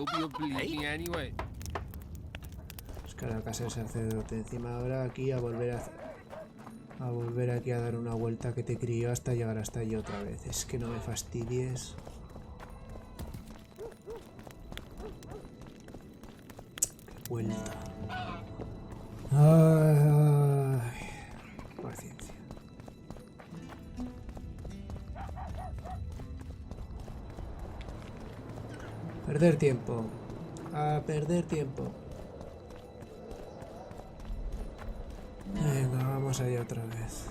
Speaker 1: Es que a la casa del sacerdote. Encima ahora aquí a volver aquí a dar una vuelta que te crió hasta llegar hasta allí otra vez. Es que no me fastidies. Qué vuelta. Ay, paciencia. Perder tiempo. A perder tiempo. Venga, vamos allá otra vez.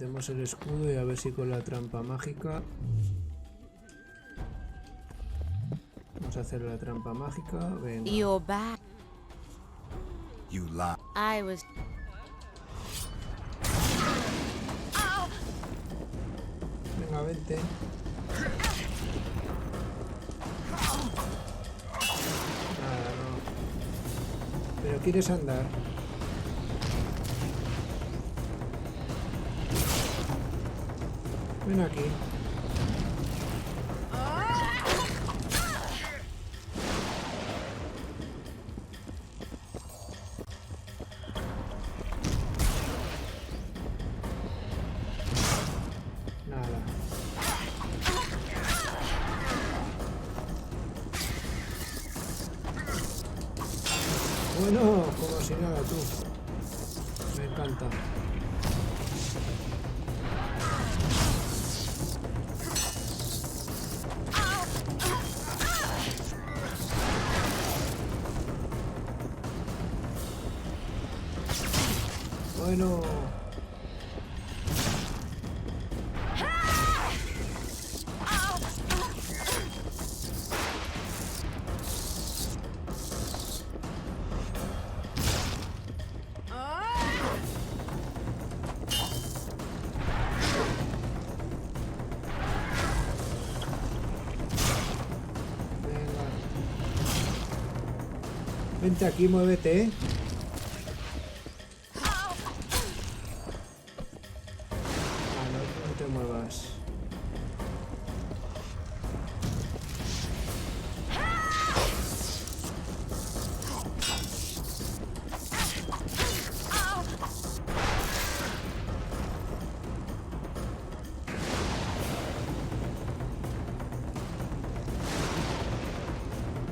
Speaker 1: Metemos el escudo y a ver si con la trampa mágica. Vamos a hacer la trampa mágica. Venga.
Speaker 17: You're back.
Speaker 4: You lie.
Speaker 17: I was.
Speaker 1: Venga, vente. Nada, no. Pero quieres andar. Ven aquí. Nada. Bueno, como si nada tú. Me encanta. Bueno. Vente aquí, muévete, ¿eh? No te muevas.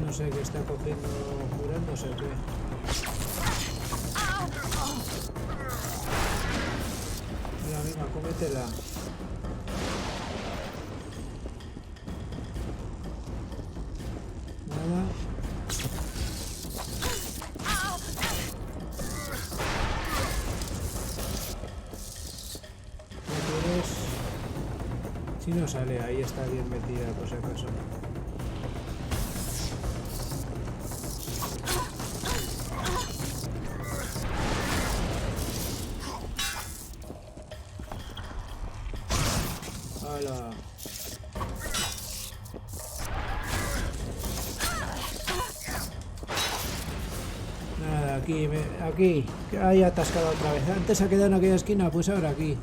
Speaker 1: No sé qué está cogiendo, curándose o qué. Venga, venga, cómetela. Nada. ¿No quieres? Si no sale, ahí está bien metida por si acaso. Hola. Nada, aquí, aquí, que hay atascado otra vez. Antes ha quedado en aquella esquina, pues ahora aquí.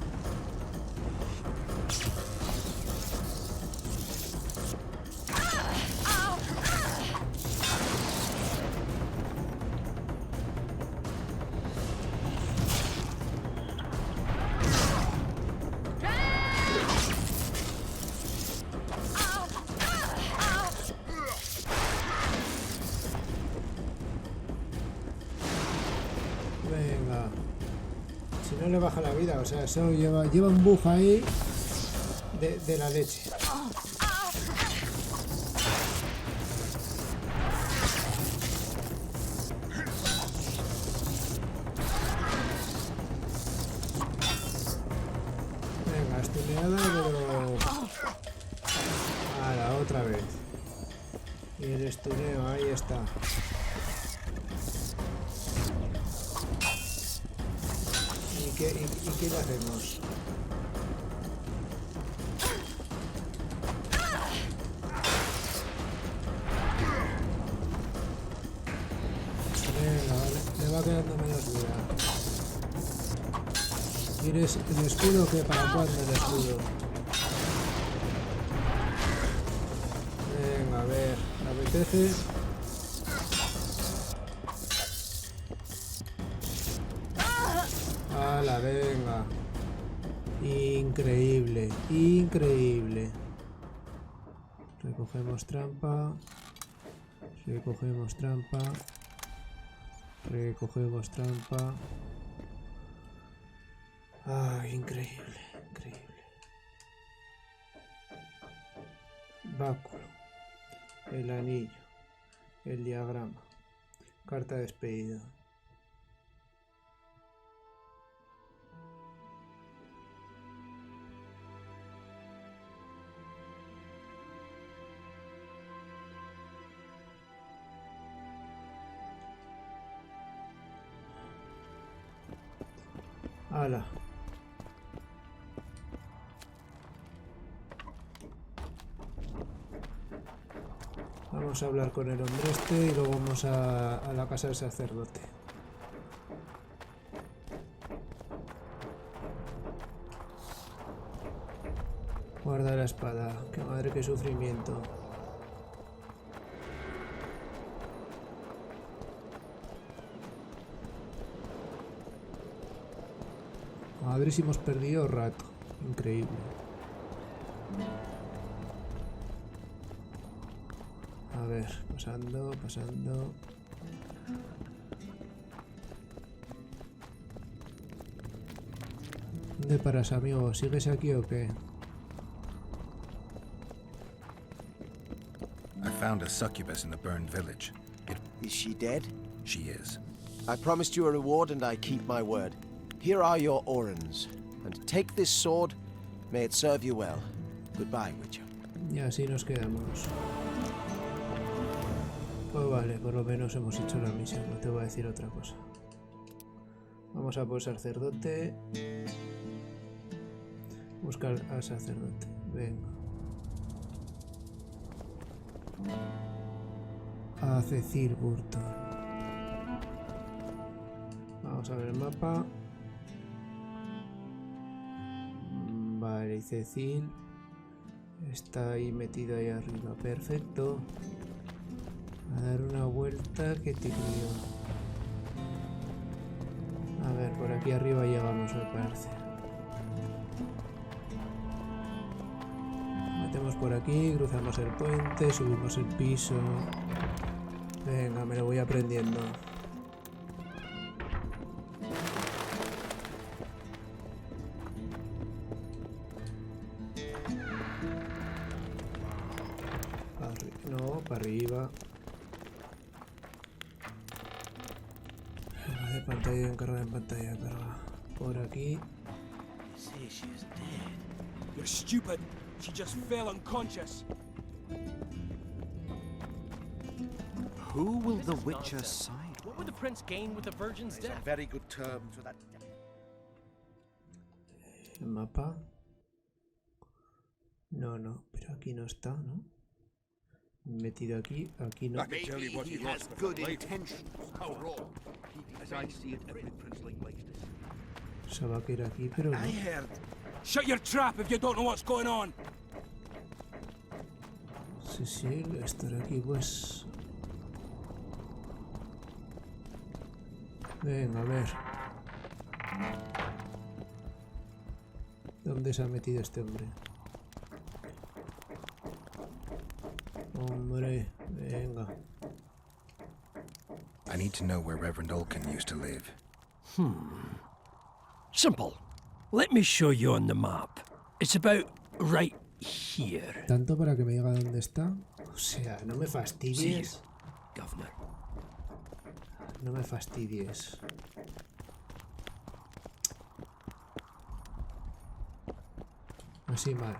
Speaker 1: Venga. Si no le baja la vida, o sea, eso lleva un buff ahí de la leche. Venga, estuneada, pero... Ahora, otra vez. Y el estuneo, ahí está. ¿Y qué le hacemos? Venga, vale, le va quedando menos vida. ¿Quieres el escudo? ¿Qué? ¿Para cuándo el escudo? Venga, a ver, ¿me apetece? ¡Hala, venga! Increíble, increíble. Recogemos trampa. Recogemos trampa. Recogemos trampa. ¡Ah, increíble, increíble! Báculo. El anillo. El diagrama. Carta de despedida. ¡Hala! Vamos a hablar con el hombre este y luego vamos a la casa del sacerdote. Guarda la espada. ¡Qué madre, qué sufrimiento! Madre, si hemos perdido rato. Increíble. A ver, pasando, pasando. ¿Dónde paras, amigo? ¿Sigues aquí o qué?
Speaker 4: I found a succubus in the burned village.
Speaker 8: Is she dead?
Speaker 4: She is.
Speaker 8: I promised you a reward and I keep my word. Here are your orans. And take this sword. May it serve you well. Goodbye, Witcher.
Speaker 1: Y así nos quedamos. Pues vale, por lo menos hemos hecho la misión, no te voy a decir otra cosa. Vamos a por sacerdote. Buscar al sacerdote. Venga. A Cecil Burton. Vamos a ver el mapa. Vale, Cecil está ahí metido ahí arriba. Perfecto. A dar una vuelta que te lío. A ver, por aquí arriba llegamos, me parece. Metemos por aquí, cruzamos el puente, subimos el piso. Venga, me lo voy aprendiendo. No, para arriba. De pantalla de encarga, en pantalla de carga. Por aquí.
Speaker 12: You're stupid. She just fell unconscious.
Speaker 16: Who will the Witcher side?
Speaker 10: What would the prince gain with the virgin's death?
Speaker 16: Very good terms with that.
Speaker 1: El mapa. No, no, pero aquí no está, ¿no? Metido aquí, aquí no.
Speaker 11: I can tell you what he
Speaker 2: has
Speaker 11: lost
Speaker 2: good
Speaker 11: later.
Speaker 2: intentions. How wrong. As I see it, every princeling likes this.
Speaker 1: Se va a caer aquí, pero no.
Speaker 12: I heard. Shut your trap if you don't know what's going on.
Speaker 1: Sí, sí, estar aquí, pues. Venga, a ver. ¿Dónde se ha metido este hombre? Hombre, venga.
Speaker 4: I need to know where Reverend Olkin used to live.
Speaker 17: Simple. Let me show you on the map. It's about right here.
Speaker 1: ¿Tanto para que me diga dónde está? O sea, no me fastidies.
Speaker 17: Governor.
Speaker 1: No me fastidies. Así mal.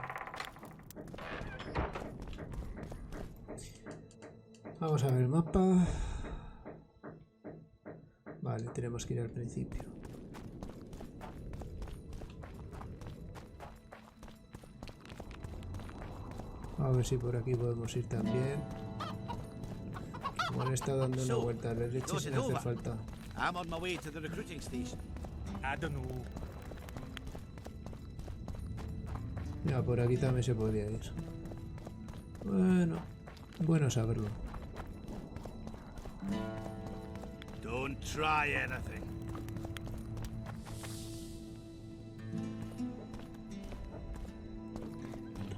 Speaker 1: Vamos a ver el mapa. Vale, tenemos que ir al principio. A ver si por aquí podemos ir también. Como han estado dando una vuelta a la leche, si me hace falta.
Speaker 7: I'm on my way to the recruiting station.
Speaker 12: I don't know.
Speaker 1: Mira, por aquí también se podía ir. Bueno, bueno saberlo.
Speaker 7: Don't try anything.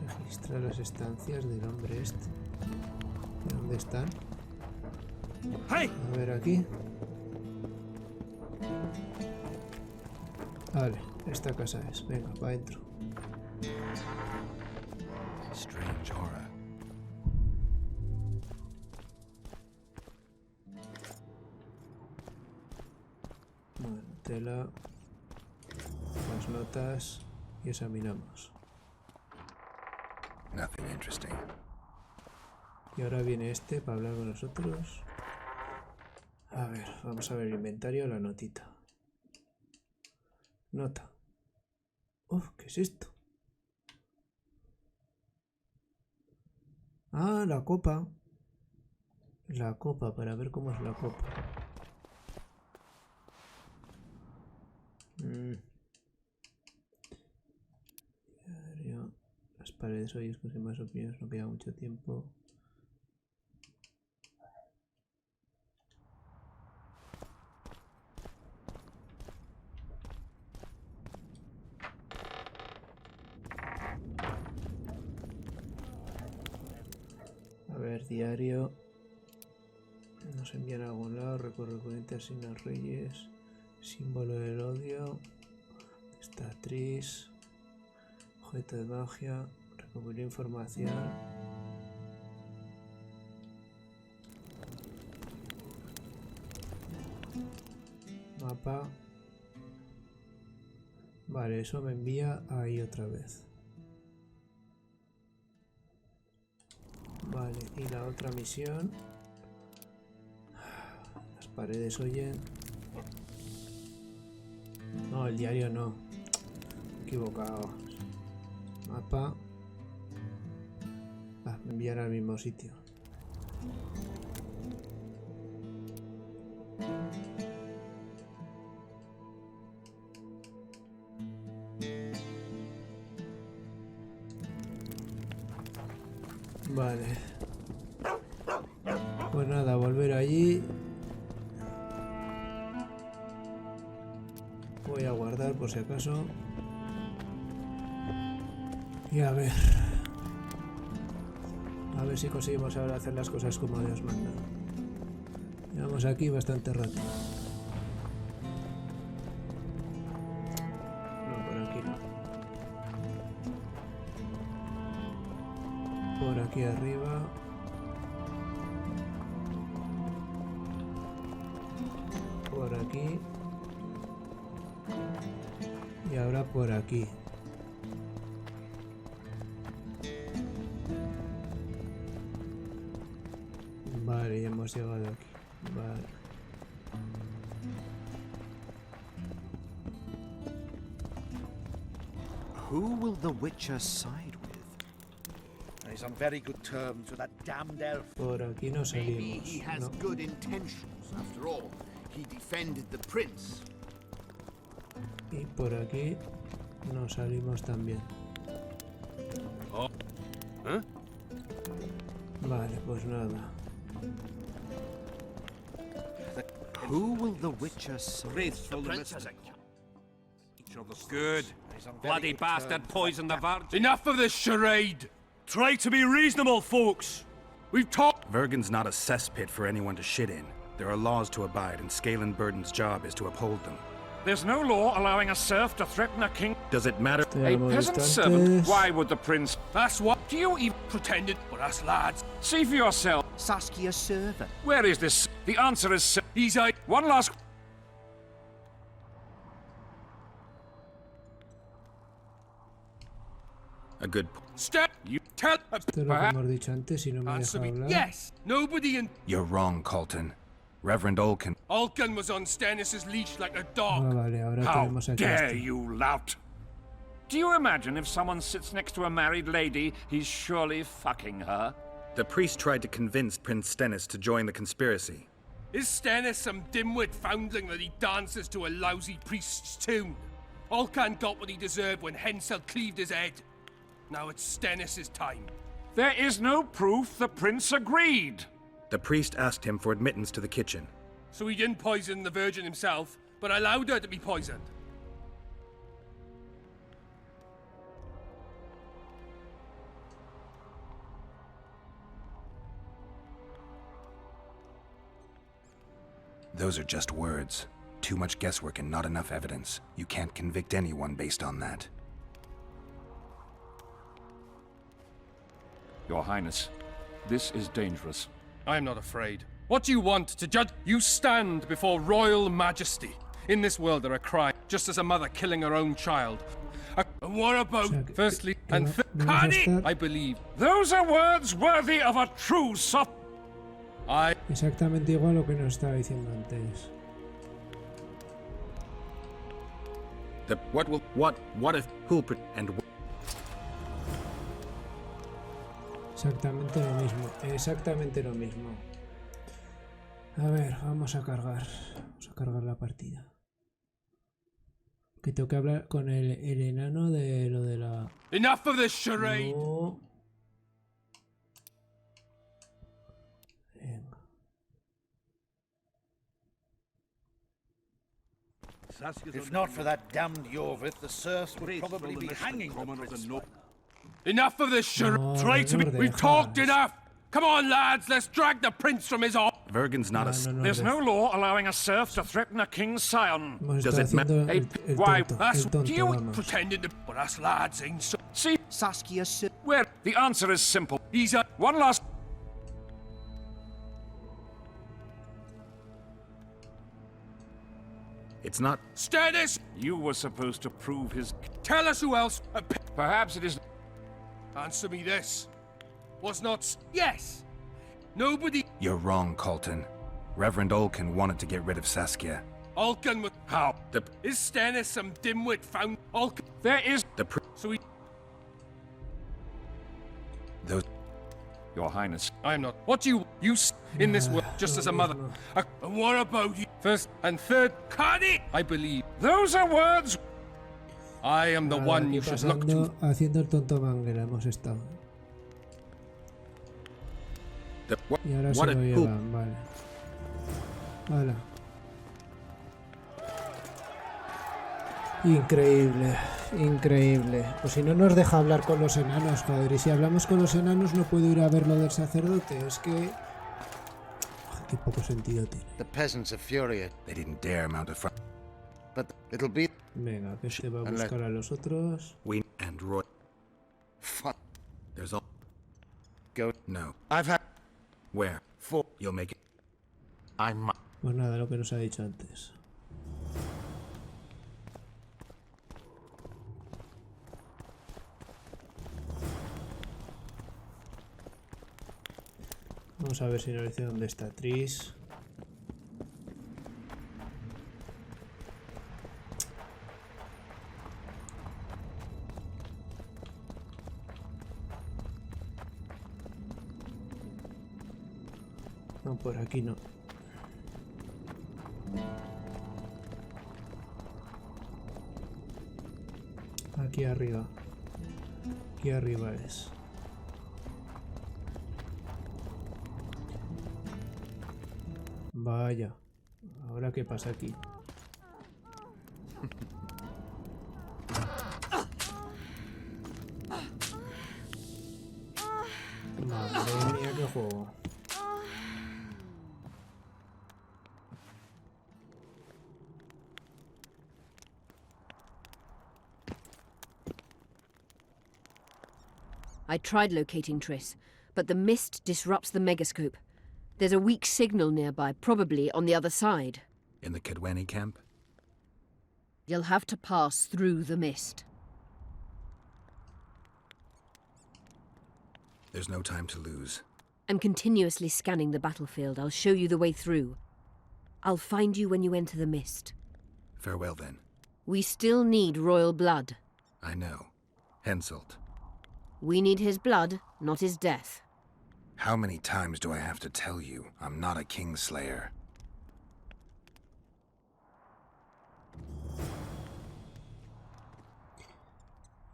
Speaker 1: Registra las estancias del hombre este. ¿Dónde están? A ver aquí. Vale, esta casa es. Venga, para adentro.
Speaker 4: Strange aura.
Speaker 1: Bueno, tela. Las notas. Y examinamos.
Speaker 4: Nothing interesting.
Speaker 1: Y ahora viene este para hablar con nosotros. A ver, vamos a ver el inventario, la notita. Nota. ¿Qué es esto? Ah, la copa. La copa, para ver cómo es la copa. Diario. Las paredes hoy es que más opiniones, no queda mucho tiempo. A ver, diario. Nos envían a algún lado. Recuerdo recurrente, asigna reyes. Símbolo del odio. Estatriz. Objeto de magia. Recopilar información. Mapa. Vale, eso me envía ahí otra vez. Vale, y la otra misión. Las paredes oyen. No, el diario no. Equivocado. Mapa. Me envían al mismo sitio. Vale. Pues nada, volver allí. Voy a guardar por si acaso. Y a ver. A ver si conseguimos ahora hacer las cosas como Dios manda. Llevamos aquí bastante rato. No, por aquí no. Por aquí arriba. Por aquí. Y ahora por aquí. Vale, ya hemos llegado aquí. Vale.
Speaker 16: Who will the Witcher side with? He's on very good terms with that damned elf.
Speaker 1: Por aquí no
Speaker 2: Maybe
Speaker 1: salimos.
Speaker 2: he has
Speaker 1: No.
Speaker 2: good intentions, after all. He defended the prince.
Speaker 1: Y por aquí no salimos también.
Speaker 2: Oh. ¿Eh?
Speaker 1: Vale, pues nada.
Speaker 16: Who will the Witcher side?
Speaker 5: Good. Bloody bastard poisoned the virgin.
Speaker 12: Enough of this charade! Try to be reasonable, folks! We've talked.
Speaker 4: Vergen's not a cesspit for anyone to shit in. There are laws to abide, and Scalen Burden's job is to uphold them.
Speaker 5: There's no law allowing a serf to threaten a king.
Speaker 4: Does it matter?
Speaker 5: A peasant servant? Why would the prince?
Speaker 12: That's what do you even pretended for us lads.
Speaker 5: See for yourself.
Speaker 16: Saskia's servant.
Speaker 5: Where is this? The answer is
Speaker 12: he's a
Speaker 5: one last.
Speaker 4: A good.
Speaker 12: Step. You tell.
Speaker 1: Esto es lo que hemos dicho antes y no me deja hablar.
Speaker 12: Yes. Nobody in.
Speaker 4: You're wrong, Colton. Reverend Olkin.
Speaker 12: Olkin was on Stannis' leash like a dog.
Speaker 1: Ah, vale, ahora
Speaker 5: How
Speaker 1: tenemos aquí
Speaker 5: dare
Speaker 1: esto.
Speaker 5: you lout? Do you imagine if someone sits next to a married lady, he's surely fucking her?
Speaker 4: The priest tried to convince Prince Stennis to join the conspiracy.
Speaker 12: Is Stannis some dimwit foundling that he dances to a lousy priest's tune? Olcan got what he deserved when Hensel cleaved his head. Now it's Stannis' time.
Speaker 5: There is no proof the prince agreed.
Speaker 4: The priest asked him for admittance to the kitchen.
Speaker 12: So he didn't poison the Virgin himself, but allowed her to be poisoned.
Speaker 4: Those are just words. Too much guesswork and not enough evidence. You can't convict anyone based on that.
Speaker 5: Your Highness, this is dangerous.
Speaker 9: I am not afraid. What do you want to judge? You stand before royal majesty. In this world there are crimes, just as a mother killing her own child. And what about, firstly, and I believe.
Speaker 5: Those are words worthy of a true soft.
Speaker 1: Exactamente igual lo que nos estaba diciendo antes.
Speaker 4: What if who'll and
Speaker 1: Exactamente lo mismo, exactamente lo mismo. A ver, vamos a cargar la partida. Que tengo que hablar con el enano de lo de la...
Speaker 12: Enough of this charade!
Speaker 1: No. Venga.
Speaker 16: If not for that damned Yorvith, the serfs would probably be hanging the prince.
Speaker 12: Enough of this charade!
Speaker 1: No,
Speaker 12: Try to be...
Speaker 1: no
Speaker 12: We've talked enough! Come on, lads, let's drag the prince from his off.
Speaker 4: Vergen's not
Speaker 5: There's no law allowing a serf to threaten a king's scion.
Speaker 1: Does it matter?
Speaker 12: Why?
Speaker 1: That's
Speaker 12: you pretending to... But us lads ain't so...
Speaker 5: See,
Speaker 15: Saskia said...
Speaker 5: where the answer is simple.
Speaker 12: He's a...
Speaker 5: One last...
Speaker 4: It's not.
Speaker 12: Stannis!
Speaker 5: You were supposed to prove his...
Speaker 12: Tell us who else...
Speaker 5: Perhaps it is...
Speaker 12: Answer me this. Was not... Yes! Nobody...
Speaker 4: You're wrong, Colton. Reverend Olkin wanted to get rid of Saskia.
Speaker 12: Olkin with...
Speaker 5: How?
Speaker 12: Is Stannis some dimwit found... Olkin...
Speaker 5: There is...
Speaker 12: So he...
Speaker 4: Those...
Speaker 5: Your Highness.
Speaker 12: I am not... What you in this world, just as a mother. And what about you? First and third... Cut it! I believe.
Speaker 5: Those are words...
Speaker 12: I am the one you should look to.
Speaker 1: Haciendo el tonto manguera hemos estado. Y ahora se lo llevan, vale. Vale. Increíble, increíble. Pues si no nos deja hablar con los enanos, joder. Y si hablamos con los enanos no puedo ir a ver lo del sacerdote. Es que... qué poco sentido tiene.
Speaker 13: The peasants are furious.
Speaker 4: They didn't dare mount a front.
Speaker 13: But it'll be...
Speaker 1: Venga, que este va a buscar a los otros.
Speaker 4: We and Roy.
Speaker 13: Fuck.
Speaker 4: There's all...
Speaker 13: Go.
Speaker 4: No.
Speaker 13: I've had...
Speaker 4: Where?
Speaker 13: For...
Speaker 4: You'll make it.
Speaker 13: I'm...
Speaker 1: Pues nada, lo que nos ha dicho antes. Vamos a ver si nos dice dónde está Tris. No, por aquí no. Aquí arriba. Aquí arriba es. Vaya. ¿Ahora qué pasa aquí? Madre mía, qué juego.
Speaker 6: I tried locating Triss, but the mist disrupts the megascope. There's a weak signal nearby, probably on the other side.
Speaker 4: In the Kedweni camp?
Speaker 6: You'll have to pass through the mist.
Speaker 4: There's no time to lose.
Speaker 6: I'm continuously scanning the battlefield. I'll show you the way through. I'll find you when you enter the mist.
Speaker 4: Farewell, then.
Speaker 6: We still need royal blood.
Speaker 4: I know. Henselt.
Speaker 6: We need his blood, not his death.
Speaker 4: How many times do I have to tell you I'm not a Kingslayer?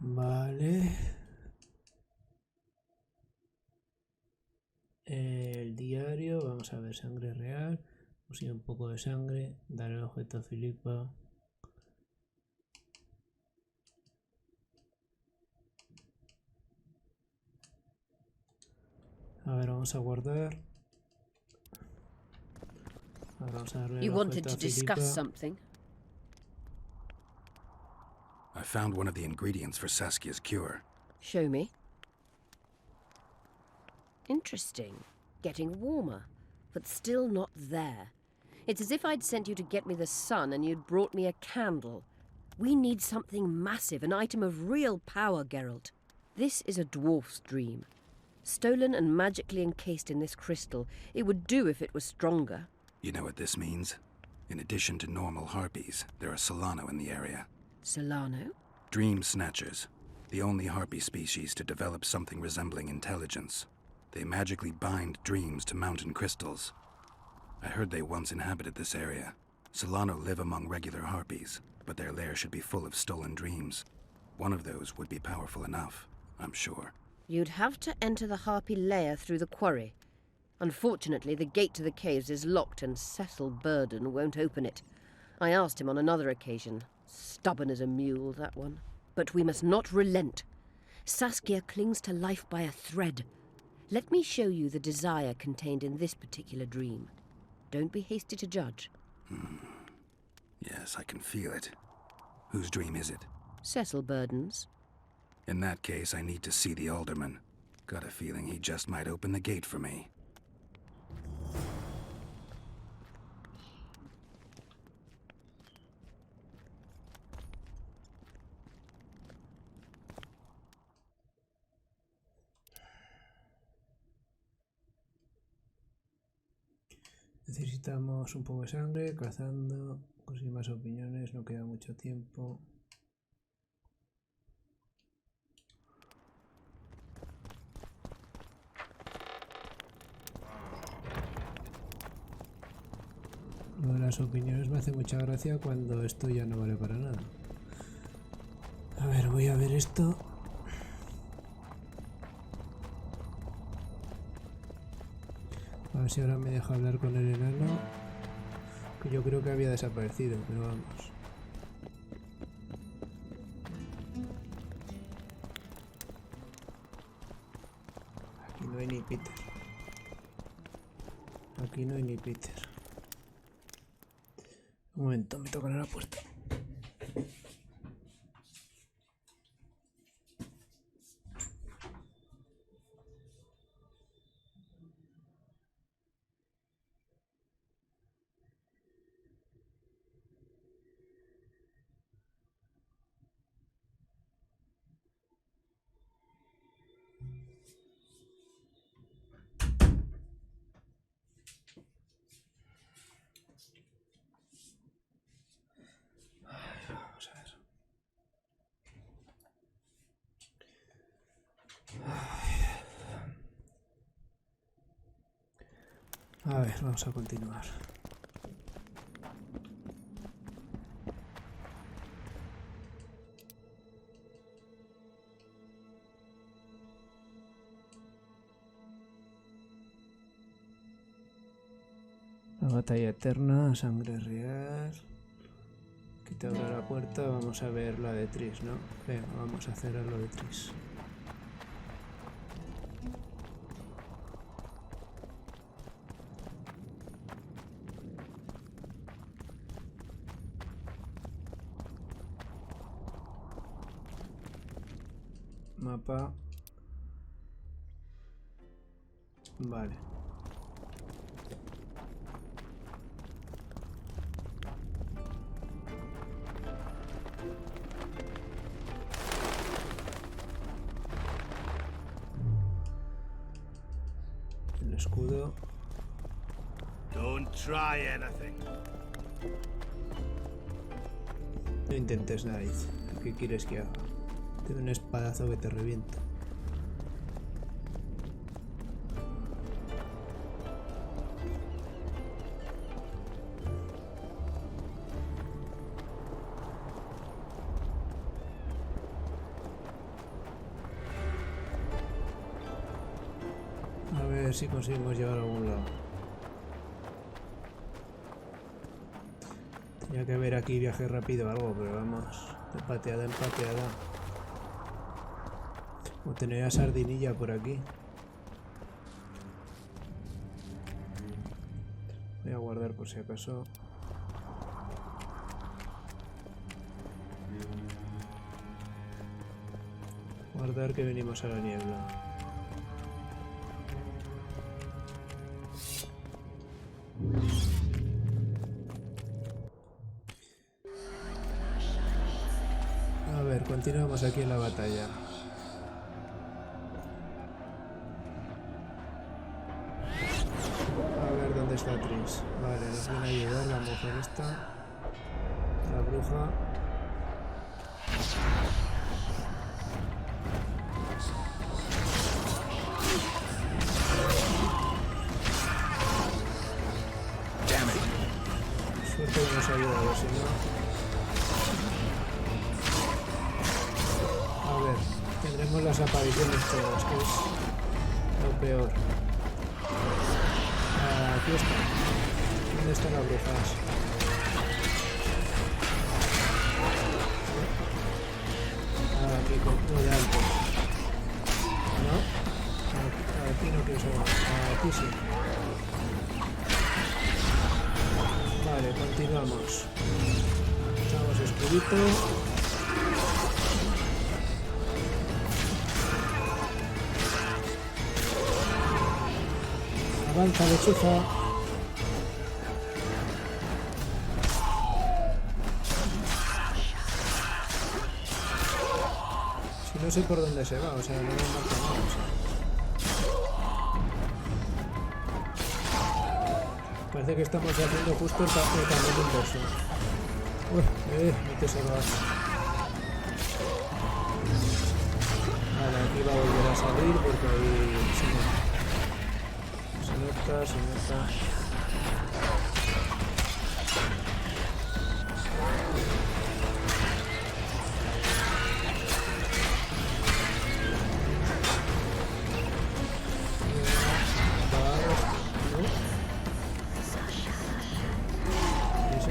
Speaker 1: Vale. El diario, vamos a ver, sangre real. Vamos a ir un poco de sangre. Dar el objeto a Filipa. A ver, vamos a guardar. Ahora vamos a darle
Speaker 6: You
Speaker 1: el
Speaker 6: wanted
Speaker 1: objeto
Speaker 6: to
Speaker 1: a
Speaker 6: discuss
Speaker 1: Filipa.
Speaker 6: something.
Speaker 4: I found one of the ingredients for Saskia's cure.
Speaker 6: Show me. Interesting. Getting warmer, but still not there. It's as if I'd sent you to get me the sun and you'd brought me a candle. We need something massive, an item of real power, Geralt. This is a dwarf's dream. Stolen and magically encased in this crystal. It would do if it was stronger.
Speaker 4: You know what this means? In addition to normal harpies, there are Solano in the area.
Speaker 6: Solano?
Speaker 4: Dream snatchers. The only harpy species to develop something resembling intelligence. They magically bind dreams to mountain crystals. I heard they once inhabited this area. Solano live among regular harpies, but their lair should be full of stolen dreams. One of those would be powerful enough, I'm sure.
Speaker 6: You'd have to enter the harpy lair through the quarry. Unfortunately, the gate to the caves is locked and Cecil Burden won't open it. I asked him on another occasion. Stubborn as a mule, that one. But we must not relent. Saskia clings to life by a thread. Let me show you the desire contained in this particular dream. Don't be hasty to judge.
Speaker 4: Yes, I can feel it. Whose dream is it?
Speaker 6: Cecil Burden's.
Speaker 4: In that case, I need to see the alderman. Got a feeling he just might open the gate for me.
Speaker 1: Necesitamos un poco de sangre, cazando, conseguir más opiniones, no queda mucho tiempo. Lo de las opiniones me hace mucha gracia cuando esto ya no vale para nada. A ver, voy a ver esto. A ver si ahora me deja hablar con el enano, que yo creo que había desaparecido, pero vamos. Aquí no hay ni Peter. Aquí no hay ni Peter. Un momento, me tocan a la puerta. A ver, vamos a continuar. La batalla eterna, sangre real. Aquí te abre la puerta, vamos a ver la de Tris, ¿no? Venga, vamos a hacer lo de Tris. Mapa. Vale. El escudo.
Speaker 7: Don't try anything.
Speaker 1: No intentes nada, dice. ¿Qué quieres que haga? Tengo un espadazo que te revienta. A ver si conseguimos llegar a algún lado. Tenía que haber aquí viaje rápido o algo, pero vamos, empateada, empateada. O tener a Sardinilla por aquí. Voy a guardar por si acaso. Guardar que venimos a la niebla. A ver, continuamos aquí en la batalla. ¿Dónde está Tris? Vale, nos viene a ayudar la mujer esta. La bruja. tiempo y nos ayuda, a ver si no. A ver, tendremos las apariciones todas, que es lo peor. Aquí está. ¿Dónde están las brujas? Aquí con lo de alto. ¿No? Aquí no quiero saber. Aquí sí. Vale, continuamos. Echamos escudito. Avanza, lechuza. Si no sé por dónde se va, o sea, no me marca nada. O sea. Parece que estamos haciendo justo el cambio inverso. Uy, no te salvas. Vale, aquí va a volver a salir porque ahí se nota.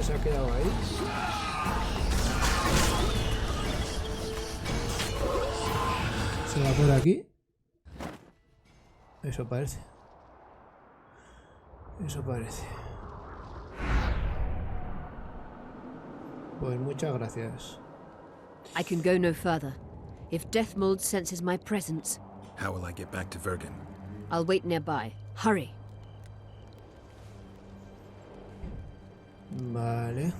Speaker 1: Se ha quedado ahí. Se va por aquí. Eso parece. Pues muchas gracias.
Speaker 6: I can go no further. If Deathmold senses my presence,
Speaker 4: How will I get back to Vergen?
Speaker 6: I'll wait nearby. Hurry.
Speaker 1: Vale.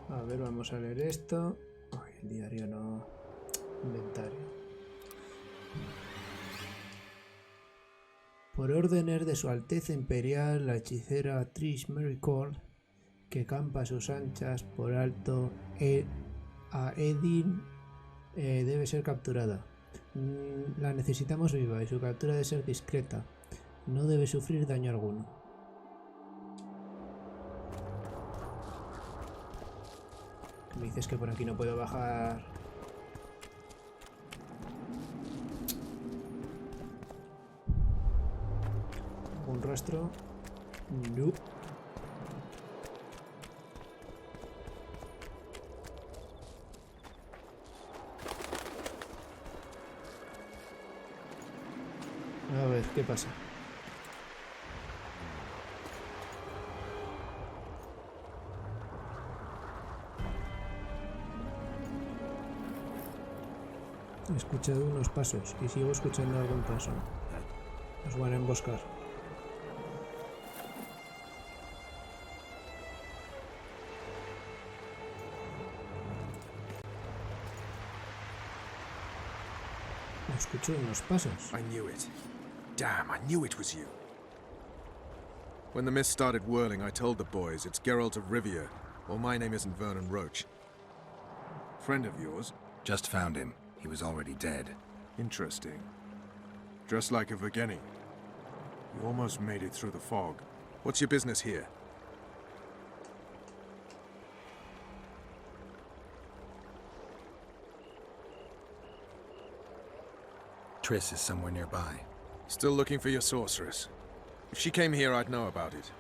Speaker 1: A ver, vamos a leer esto. Ay, el diario no. Inventario. Por órdenes de Su Alteza Imperial, la hechicera Trish Mericord, que campa a sus anchas por alto a Edin, debe ser capturada. La necesitamos viva y su captura debe ser discreta. No debe sufrir daño alguno. Me dices que por aquí no puedo bajar. ¿Un rastro? No. A ver, ¿qué pasa? He escuchado unos pasos y sigo escuchando algún paso. Nos van a emboscar. Escucho unos pasos.
Speaker 18: I knew it. Damn, I knew it was you. When the mist started whirling, I told the boys it's Geralt of Rivia, or my name isn't Vernon Roach. Friend of yours?
Speaker 4: Just found him. He was already dead.
Speaker 18: Interesting. Dressed like a Vergeni. You almost made it through the fog. What's your business here?
Speaker 4: Triss is somewhere nearby.
Speaker 18: Still looking for your sorceress. If she came here, I'd know about it.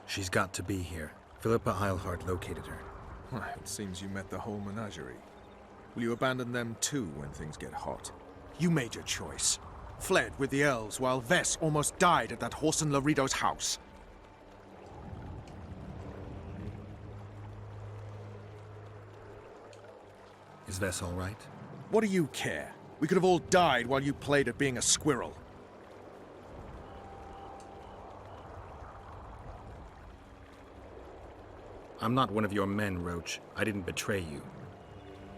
Speaker 4: She's got to be here. Philippa Eilhart located her.
Speaker 18: It seems you met the whole menagerie. Will you abandon them too when things get hot? You made your choice. Fled with the elves while Vess almost died at that Horson Laredo's house.
Speaker 4: Is Vess all right?
Speaker 18: What do you care? We could have all died while you played at being a squirrel.
Speaker 4: I'm not one of your men, Roach. I didn't betray you.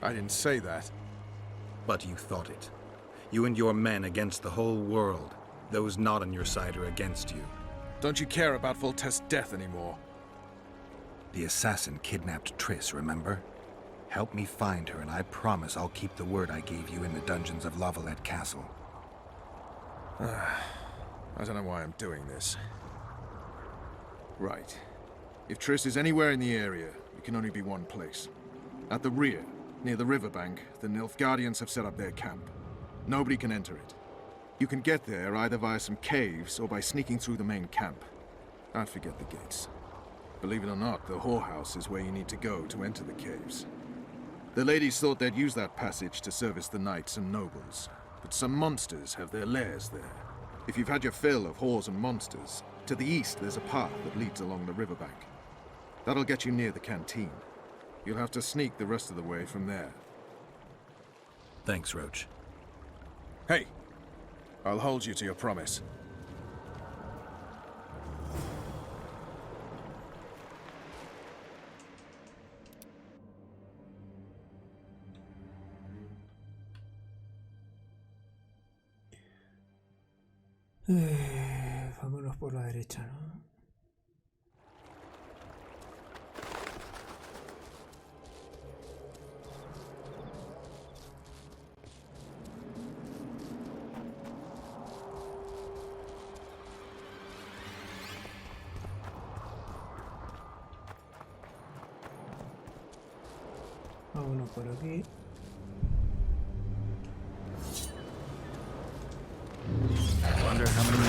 Speaker 18: I didn't say that.
Speaker 4: But you thought it. You and your men against the whole world. Those not on your side are against you.
Speaker 18: Don't you care about Voltaire's death anymore?
Speaker 4: The assassin kidnapped Triss, remember? Help me find her, and I promise I'll keep the word I gave you in the dungeons of Lavalette Castle.
Speaker 18: I don't know why I'm doing this. Right. If Triss is anywhere in the area, it can only be one place. At the rear, near the riverbank, the Nilfgaardians have set up their camp. Nobody can enter it. You can get there either via some caves or by sneaking through the main camp. I forget the gates. Believe it or not, the whorehouse is where you need to go to enter the caves. The ladies thought they'd use that passage to service the knights and nobles, but some monsters have their lairs there. If you've had your fill of whores and monsters, to the east there's a path that leads along the riverbank. That'll get you near the canteen. You'll have to sneak the rest of the way from there.
Speaker 4: Thanks, Roach.
Speaker 18: Hey! I'll hold you to your promise.
Speaker 1: Vámonos por la derecha, ¿no? Vámonos por aquí.
Speaker 4: Wonder how many more.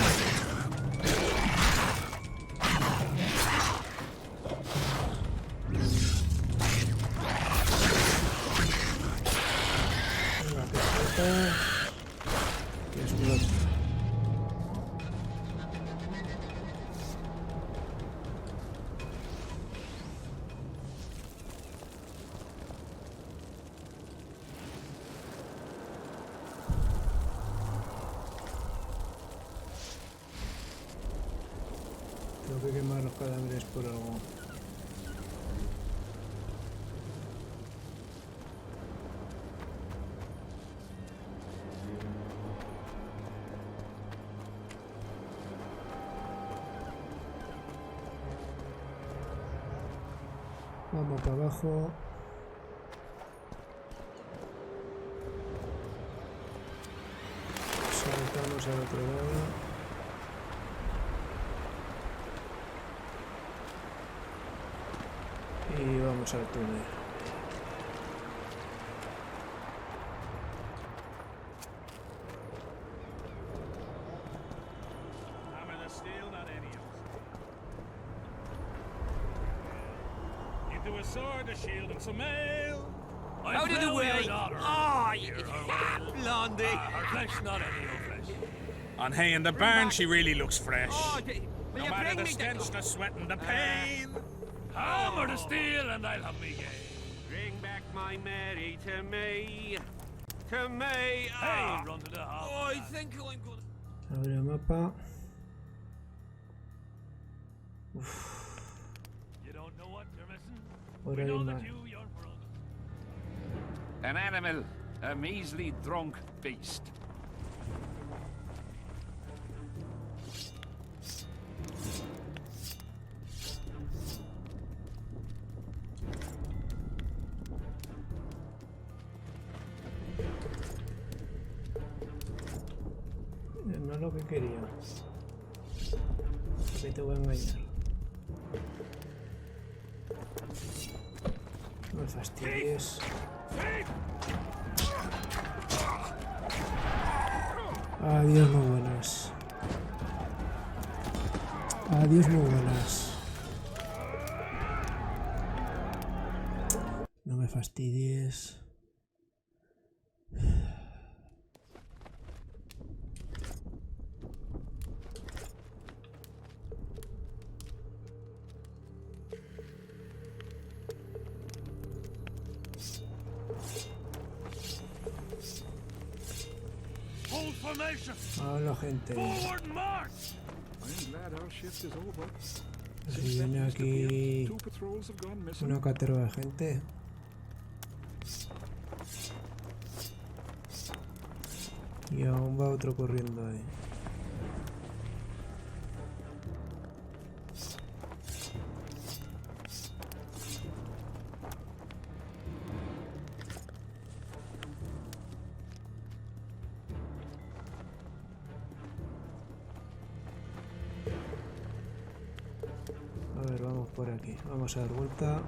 Speaker 1: Que explota. Tengo que quemar los cadáveres por algo. Vamos para abajo. Saltamos al otro lado. Y vamos al túnel.
Speaker 12: A sword, a shield, and some mail.
Speaker 19: Out of the way! Oh, you blondie!
Speaker 12: Her flesh, not any old flesh.
Speaker 5: On hay in the barn, she really looks fresh.
Speaker 19: Oh, will
Speaker 5: No
Speaker 19: you
Speaker 5: matter
Speaker 19: bring
Speaker 5: the
Speaker 19: me
Speaker 5: stench, the sweat, and the pain.
Speaker 12: Hammer the steel, and I'll have me game.
Speaker 19: Bring back my Mary to me. To me!
Speaker 12: Hey, run to the house.
Speaker 19: Oh, I think I'm gonna...
Speaker 1: Abre el mapa. Uf.
Speaker 12: You don't know what you're missing.
Speaker 1: Por
Speaker 12: We
Speaker 1: ahí
Speaker 12: know
Speaker 1: mal.
Speaker 12: that you're front.
Speaker 3: An animal, a measly drunk beast.
Speaker 1: No es lo que quería. Que te voy a engañar. No me fastidies. Adiós, muy buenas. Adiós, muy buenas. No me fastidies.
Speaker 12: Hold formation.
Speaker 1: Hola, gente.
Speaker 12: Forward march.
Speaker 18: I'm glad our shift is over.
Speaker 1: Si viene aquí una caterva de gente. Y aún va otro corriendo ahí. A ver, vamos por aquí. Vamos a dar vuelta.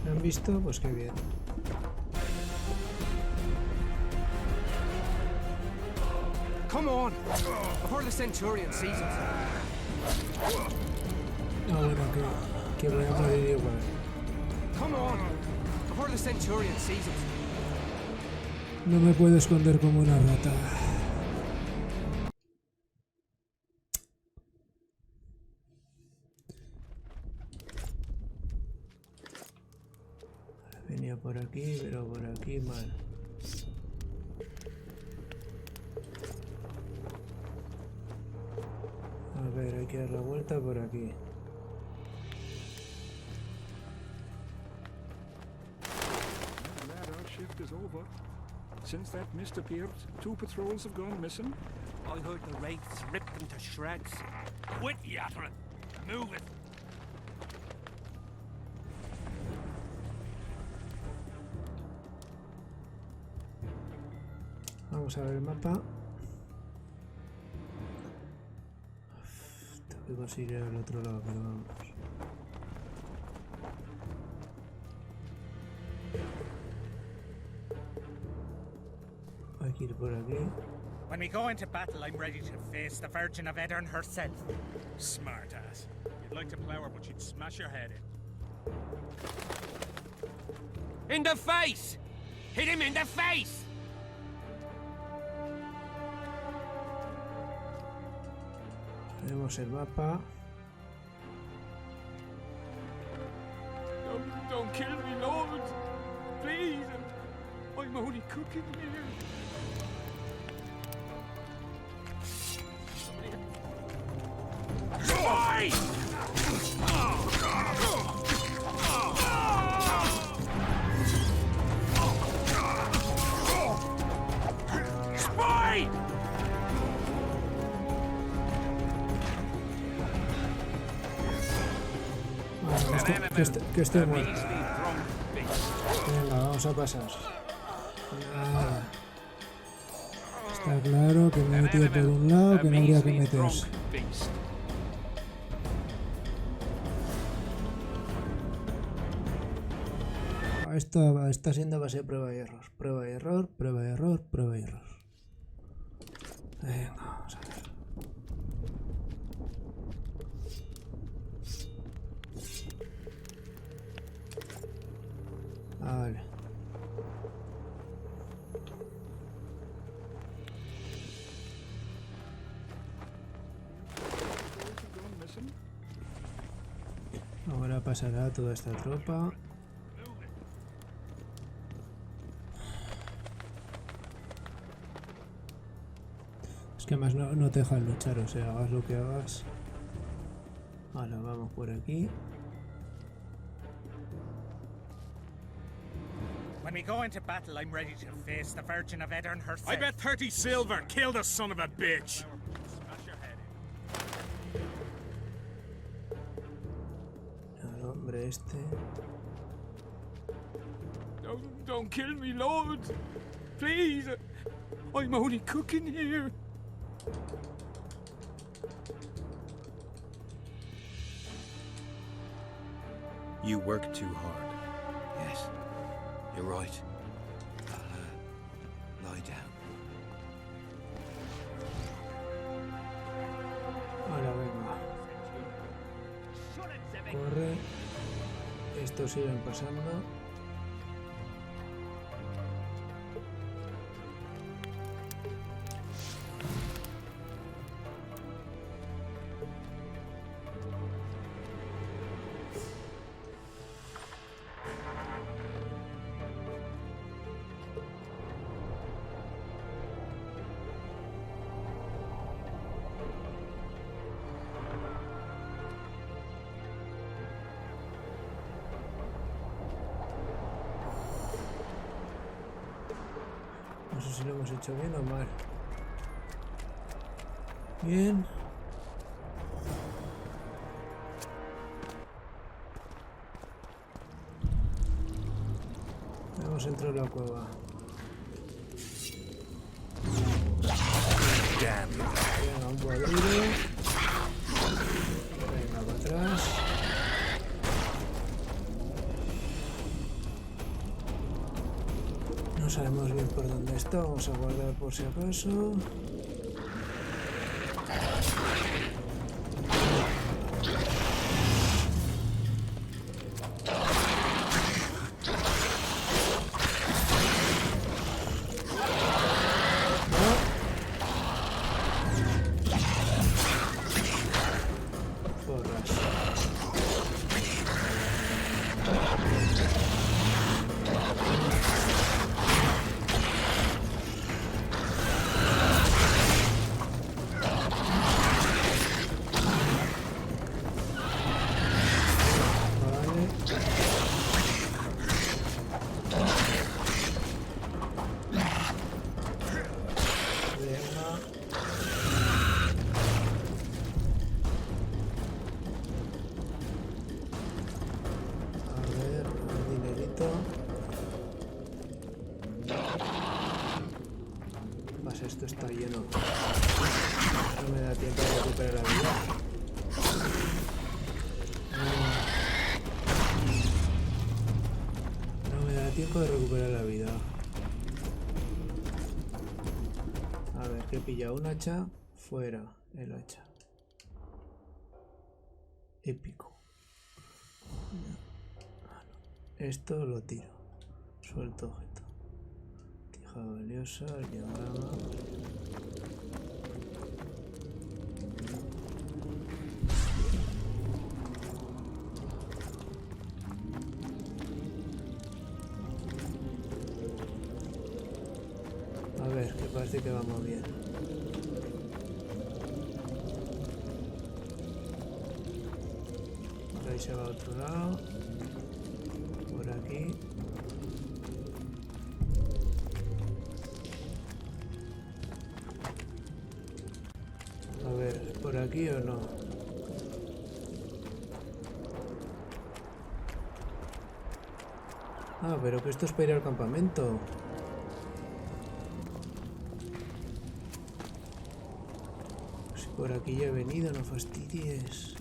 Speaker 1: ¿Me han visto? Pues qué bien.
Speaker 20: Come on, before the Centurion sees us.
Speaker 1: Ah, bueno, que voy a morir igual.
Speaker 20: Come on, before the Centurion sees us.
Speaker 1: No me puedo esconder como una rata. Venía por aquí, pero por aquí mal. A ver, hay que dar la vuelta por aquí.
Speaker 5: Glad our shift is over. Since that mist appeared, 2 patrols have gone missing.
Speaker 12: I heard the wraiths ripped them to shreds. Quit yattering. Move it.
Speaker 1: Vamos a ver el mapa. Tengo que conseguir al otro lado, pero vamos. Hay que ir por aquí.
Speaker 21: When we go into battle, I'm ready to face the Virgin of Edern herself. Smart ass. You'd like to plow her, but she'd smash your head in.
Speaker 19: In the face! Hit him in the face!
Speaker 1: Vemos el mapa.
Speaker 12: Don't kill me, Lord. Please. I'm only cooking here.
Speaker 19: Spy! Spy!
Speaker 1: Que esté muerto. Venga, vamos a pasar. Ah, está claro que me he metido por un lado que no habría que meterse. Esto está siendo base de prueba y error. Prueba y error, prueba y error, prueba y error. Venga, vamos a ver. Vale. Ahora pasará toda esta tropa. Es que además no te dejan luchar, o sea, hagas lo que hagas. Ahora vamos por aquí.
Speaker 21: When we go into battle, I'm ready to face the Virgin of Edern herself.
Speaker 12: I bet 30 silver. Kill the son of a bitch.
Speaker 21: Smash your head in.
Speaker 1: El hombre este.
Speaker 12: Don't kill me, Lord. Please. I'm only cooking here.
Speaker 4: You work too hard.
Speaker 14: Yes, you're right. I'll lie down.
Speaker 1: Ahora venga. Corre. Estos siguen pasando. No sé si lo hemos hecho bien o mal. Bien. Hemos entrado en la cueva. Venga, un cuadrilo. Venga, para atrás. No sabemos bien por dónde está. Vamos a guardar por si acaso. Esto está lleno. No me da tiempo de recuperar la vida. No me da tiempo de recuperar la vida. A ver, que he pillado un hacha. Fuera el hacha. Épico. Esto lo tiro. Suelto objeto. Tija valiosa, el diagrama. A ver, que parece que vamos bien. Por ahí se va a otro lado. Por aquí. A ver, ¿por aquí o no? Ah, pero que esto es para ir al campamento. Si por aquí ya he venido, no fastidies.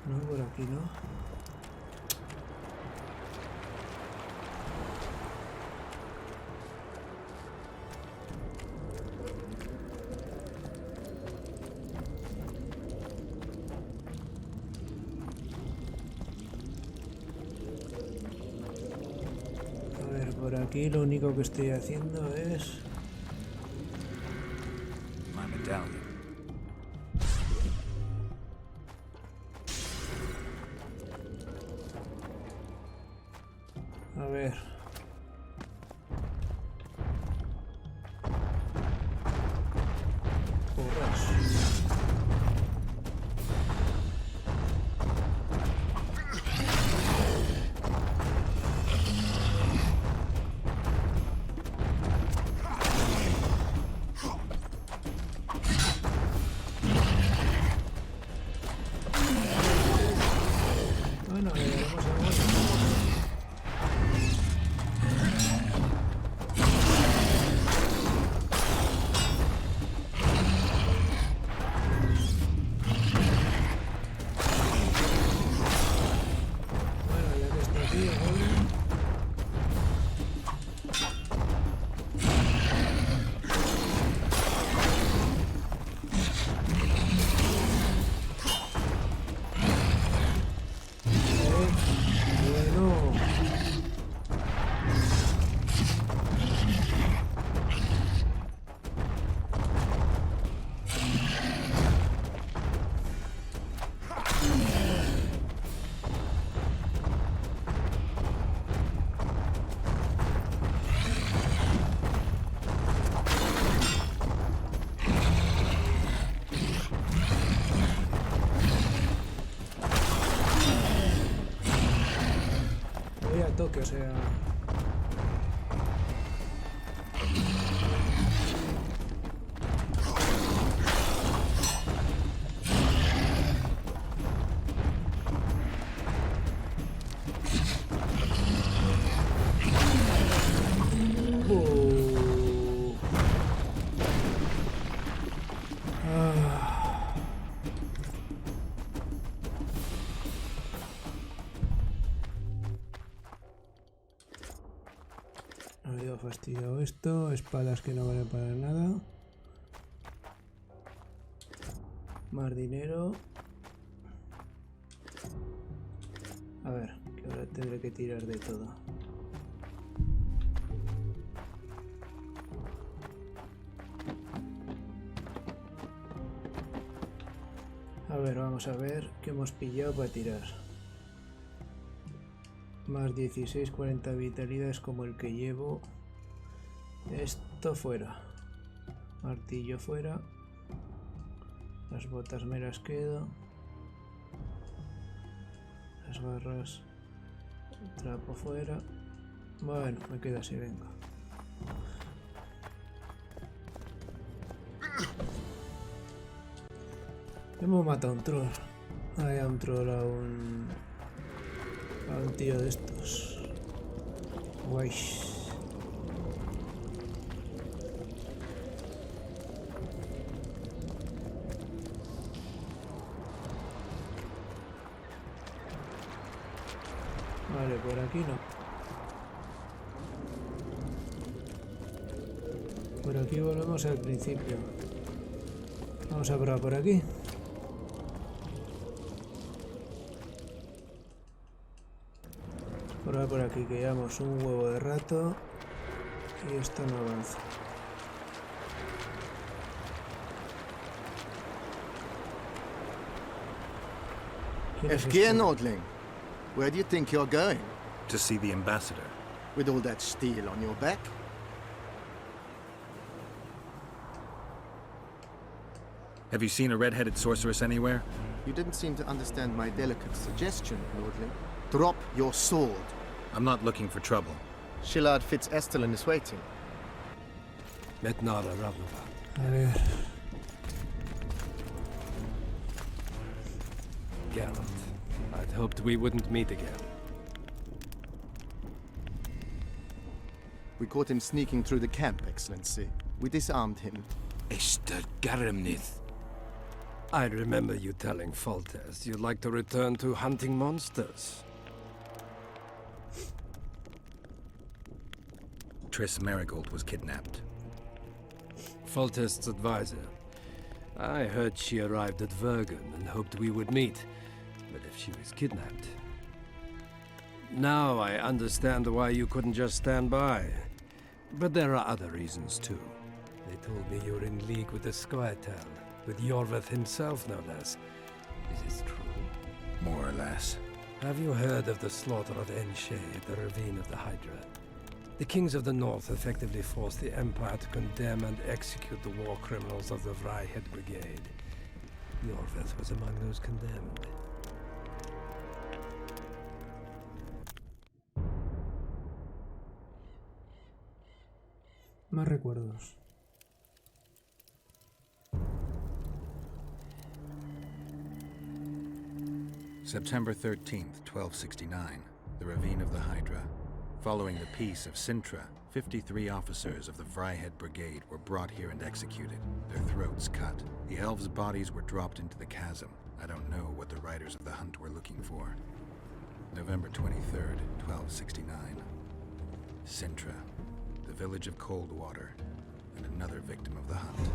Speaker 1: No, por aquí no. A ver, por aquí lo único que estoy haciendo es...
Speaker 4: My medallion.
Speaker 1: A ver. Bueno, le daremos algo. bloque, o sea... Había fastidiado esto, espadas que no valen para nada. Más dinero. A ver, que ahora tendré que tirar de todo. A ver, vamos a ver qué hemos pillado para tirar. Más 16, 40 vitalidades como el que llevo. Esto fuera. Martillo fuera. Las botas me las quedo. Las barras. Trapo fuera. Bueno, me quedo así, venga. Hemos matado a un troll. Hay a un troll, a un tío de estos. Guay. Vale, por aquí no. Por aquí volvemos al principio. Vamos a probar por aquí. Por aquí que llevamos un huevo de rato y esto no avanza.
Speaker 8: FG Nordling, where do you think you're going?
Speaker 4: To see the ambassador.
Speaker 8: With all that steel on your back?
Speaker 4: Have you seen a red-headed sorceress anywhere?
Speaker 8: You didn't seem to understand my delicate suggestion, Nordling. Drop your sword.
Speaker 4: I'm not looking for trouble.
Speaker 8: Shillard Fitz-Estelin is waiting.
Speaker 17: Metnara Ravnova.
Speaker 1: A ver.
Speaker 17: Geralt, I'd hoped we wouldn't meet again.
Speaker 8: We caught him sneaking through the camp, Excellency. We disarmed him.
Speaker 17: Ester Garamnith. I remember you telling Foltest you'd like to return to hunting monsters.
Speaker 4: Triss Marigold was kidnapped.
Speaker 17: Foltest's advisor. I heard she arrived at Vergen and hoped we would meet. But if she was kidnapped... Now I understand why you couldn't just stand by. But there are other reasons too. They told me you're in league with the Squirtel, with Yorveth himself no less. Is this true?
Speaker 4: More or less.
Speaker 17: Have you heard of the slaughter of Enshe at the Ravine of the Hydra? The kings of the north effectively forced the Empire to condemn and execute the war criminals of the Vryhed Brigade. Yorveth was among those condemned.
Speaker 1: Más recuerdos.
Speaker 4: September 13th, 1269, the Ravine of the Hydra. Following the Peace of Sintra, 53 officers of the Vryhed Brigade were brought here and executed, their throats cut. The elves' bodies were dropped into the chasm. I don't know what the riders of the hunt were looking for. November 23rd, 1269. Sintra, the village of Coldwater, and another victim of the hunt.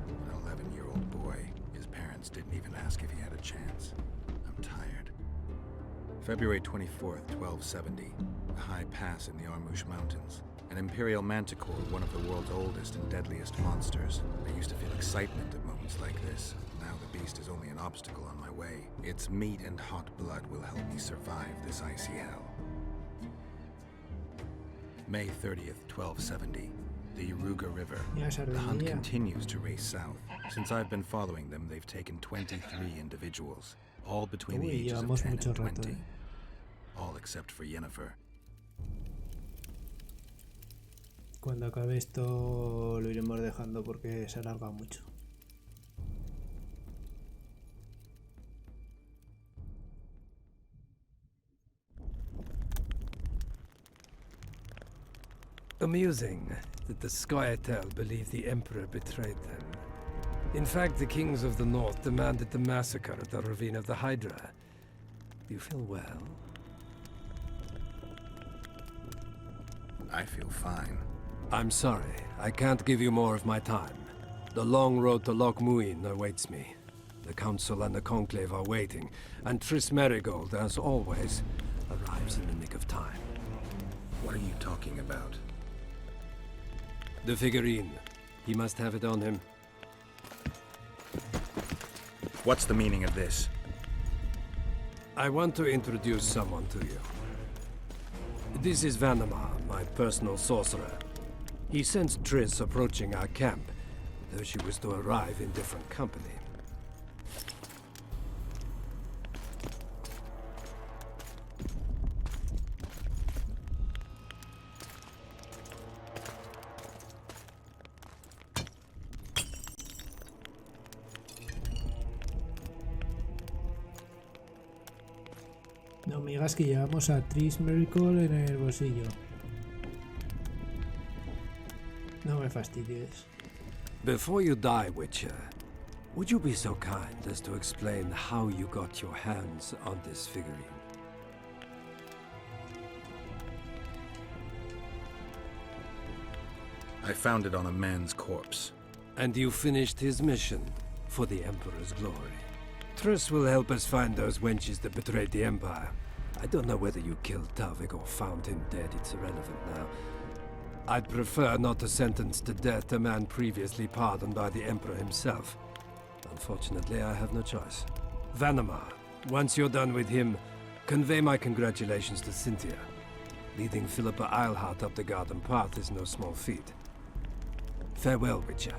Speaker 4: An 11-year-old boy. His parents didn't even ask if he had a chance. I'm tired. February 24th, 1270. A high pass in the Armouche Mountains. An imperial manticore, one of the world's oldest and deadliest monsters. I used to feel excitement at moments like this. Now the beast is only an obstacle on my way. Its meat and hot blood will help me survive this icy hell. May 30th, 1270. The Yaruga River. The hunt continues to race south. Since I've been following them, they've taken 23 individuals. All between the ages of 10 and 20. All except for Yennefer.
Speaker 1: Cuando acabe esto lo iremos dejando porque se alarga mucho.
Speaker 17: Amusing that the Scoia'tael believe the Emperor betrayed them. In fact, the kings of the North demanded the massacre at the Ravine of the Hydra. Do you feel well?
Speaker 4: I feel fine.
Speaker 17: I'm sorry. I can't give you more of my time. The long road to Loch Muin awaits me. The Council and the Conclave are waiting, and Triss Merigold, as always, arrives in the nick of time.
Speaker 4: What are you talking about?
Speaker 17: The figurine. He must have it on him.
Speaker 4: What's the meaning of this?
Speaker 17: I want to introduce someone to you. This is Vanamar, my personal sorcerer. He sensed Triss approaching our camp, though she was to arrive in different company.
Speaker 1: No me digas que llevamos a Triss Merigold en el bolsillo. No me fastidies.
Speaker 17: Before you die, Witcher, would you be so kind as to explain how you got your hands on this figurine?
Speaker 4: I found it on a man's corpse.
Speaker 17: And you finished his mission for the Emperor's glory. Triss will help us find those wenches that betrayed the Empire. I don't know whether you killed Talvik or found him dead. It's irrelevant now. I'd prefer not to sentence to death a man previously pardoned by the Emperor himself. Unfortunately, I have no choice. Vanamar, once you're done with him, convey my congratulations to Cynthia. Leading Philippa Eilhart up the garden path is no small feat. Farewell, Witcher.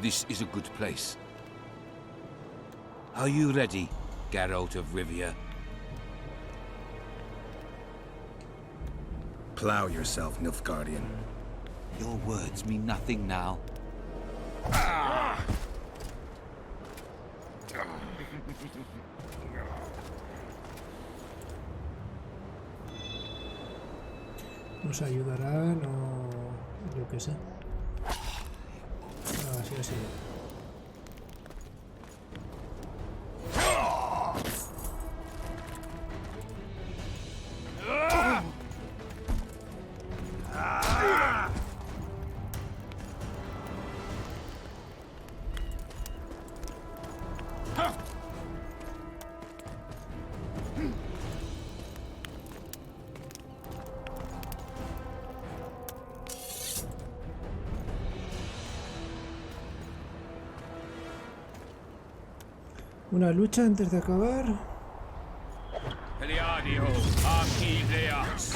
Speaker 10: This is a good place. Are you ready, Geralt of Rivia?
Speaker 4: Plow yourself, Nilfgaardian.
Speaker 10: Your words mean nothing now.
Speaker 1: ¿Nos ayudarán o yo qué sé? Así, así. Una lucha antes de acabar.
Speaker 5: Peleadio, aquí deas.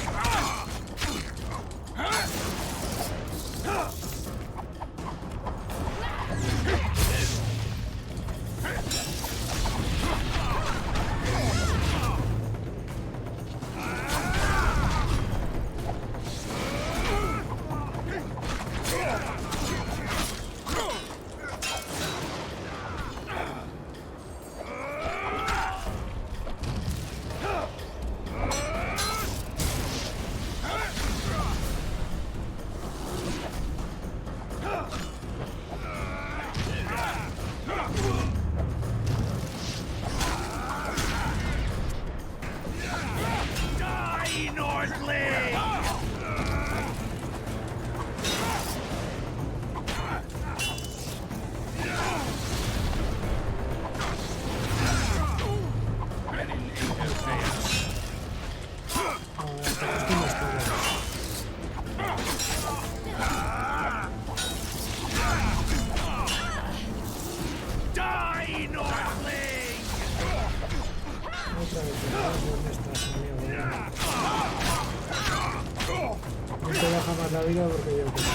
Speaker 5: No te baja más la vida porque yo creo.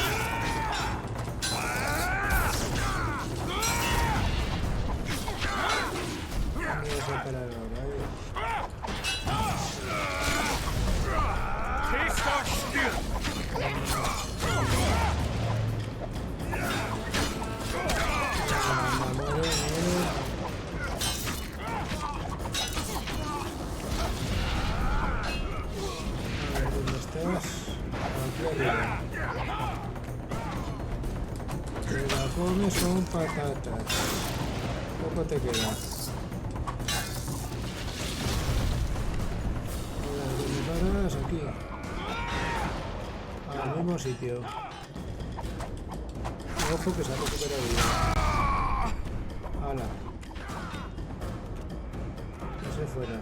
Speaker 1: disparar ahora, ¿dónde estás? Aquí arriba. Te la comes con patatas. Poco te queda. Ahora, ¿dónde paras? Aquí. Al mismo sitio. Ojo que se ha recuperado vida. ¡Hala! Ese fuera.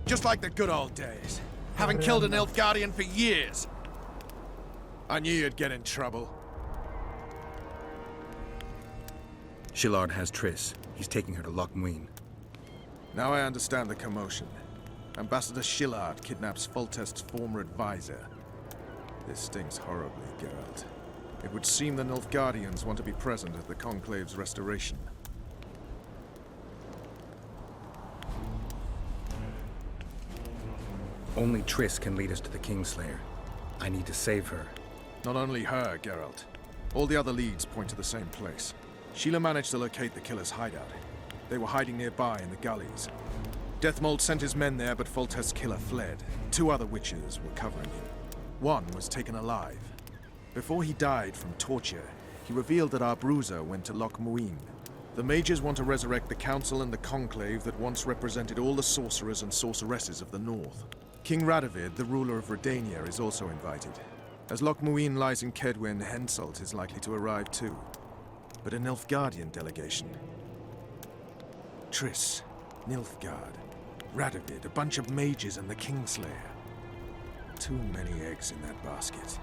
Speaker 18: Just like the good old days. Haven't killed an elf guardian for years. I knew you'd get in trouble.
Speaker 4: Shillard has Triss. He's taking her to Lochmuin.
Speaker 18: Now I understand the commotion. Ambassador Shillard kidnaps Foltest's former advisor. This stings horribly, Geralt. It would seem the Nilfgaardians want to be present at the Conclave's restoration.
Speaker 4: Only Triss can lead us to the Kingslayer. I need to save her.
Speaker 18: Not only her, Geralt. All the other leads point to the same place. Sheila managed to locate the killer's hideout. They were hiding nearby in the gullies. Deathmold sent his men there, but Foltest's killer fled. 2 other witches were covering him. One was taken alive. Before he died from torture, he revealed that our bruiser went to Lochmuin. The mages want to resurrect the council and the conclave that once represented all the sorcerers and sorceresses of the north. King Radovid, the ruler of Redania, is also invited. As Lochmuin lies in Kedwen, Henselt is likely to arrive too. But a Nilfgaardian delegation. Triss, Nilfgaard, Radovid, a bunch of mages and the Kingslayer. Too many eggs in that basket.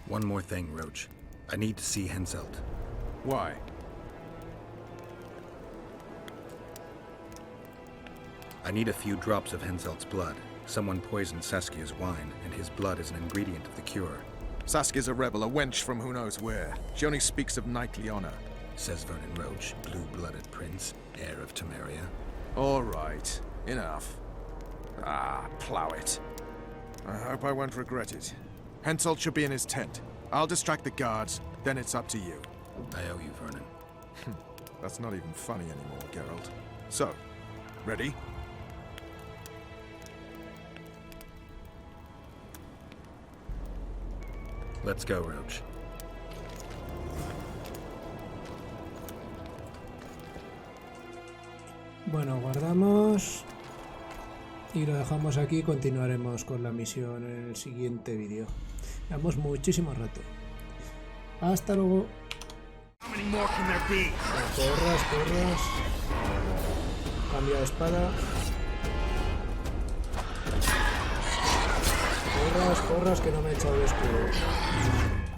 Speaker 4: One more thing, Roach. I need to see Henselt.
Speaker 18: Why?
Speaker 4: I need a few drops of Henselt's blood. Someone poisoned Saskia's wine, and his blood is an ingredient of the cure.
Speaker 18: Saskia's a rebel, a wench from who knows where. She only speaks of knightly honor.
Speaker 4: Says Vernon Roach, blue-blooded prince, heir of Temeria.
Speaker 18: All right, enough. Plow it. I hope I won't regret it. Henselt should be in his tent. I'll distract the guards, then it's up to you.
Speaker 4: I owe you, Vernon.
Speaker 18: That's not even funny anymore, Geralt. So, ready?
Speaker 4: Let's go, Roach.
Speaker 1: Bueno, guardamos y lo dejamos aquí. Continuaremos con la misión en el siguiente vídeo. Llevamos muchísimo rato. Hasta luego. Porras. Cambio de espada. Porras, que no me he echado el escudo.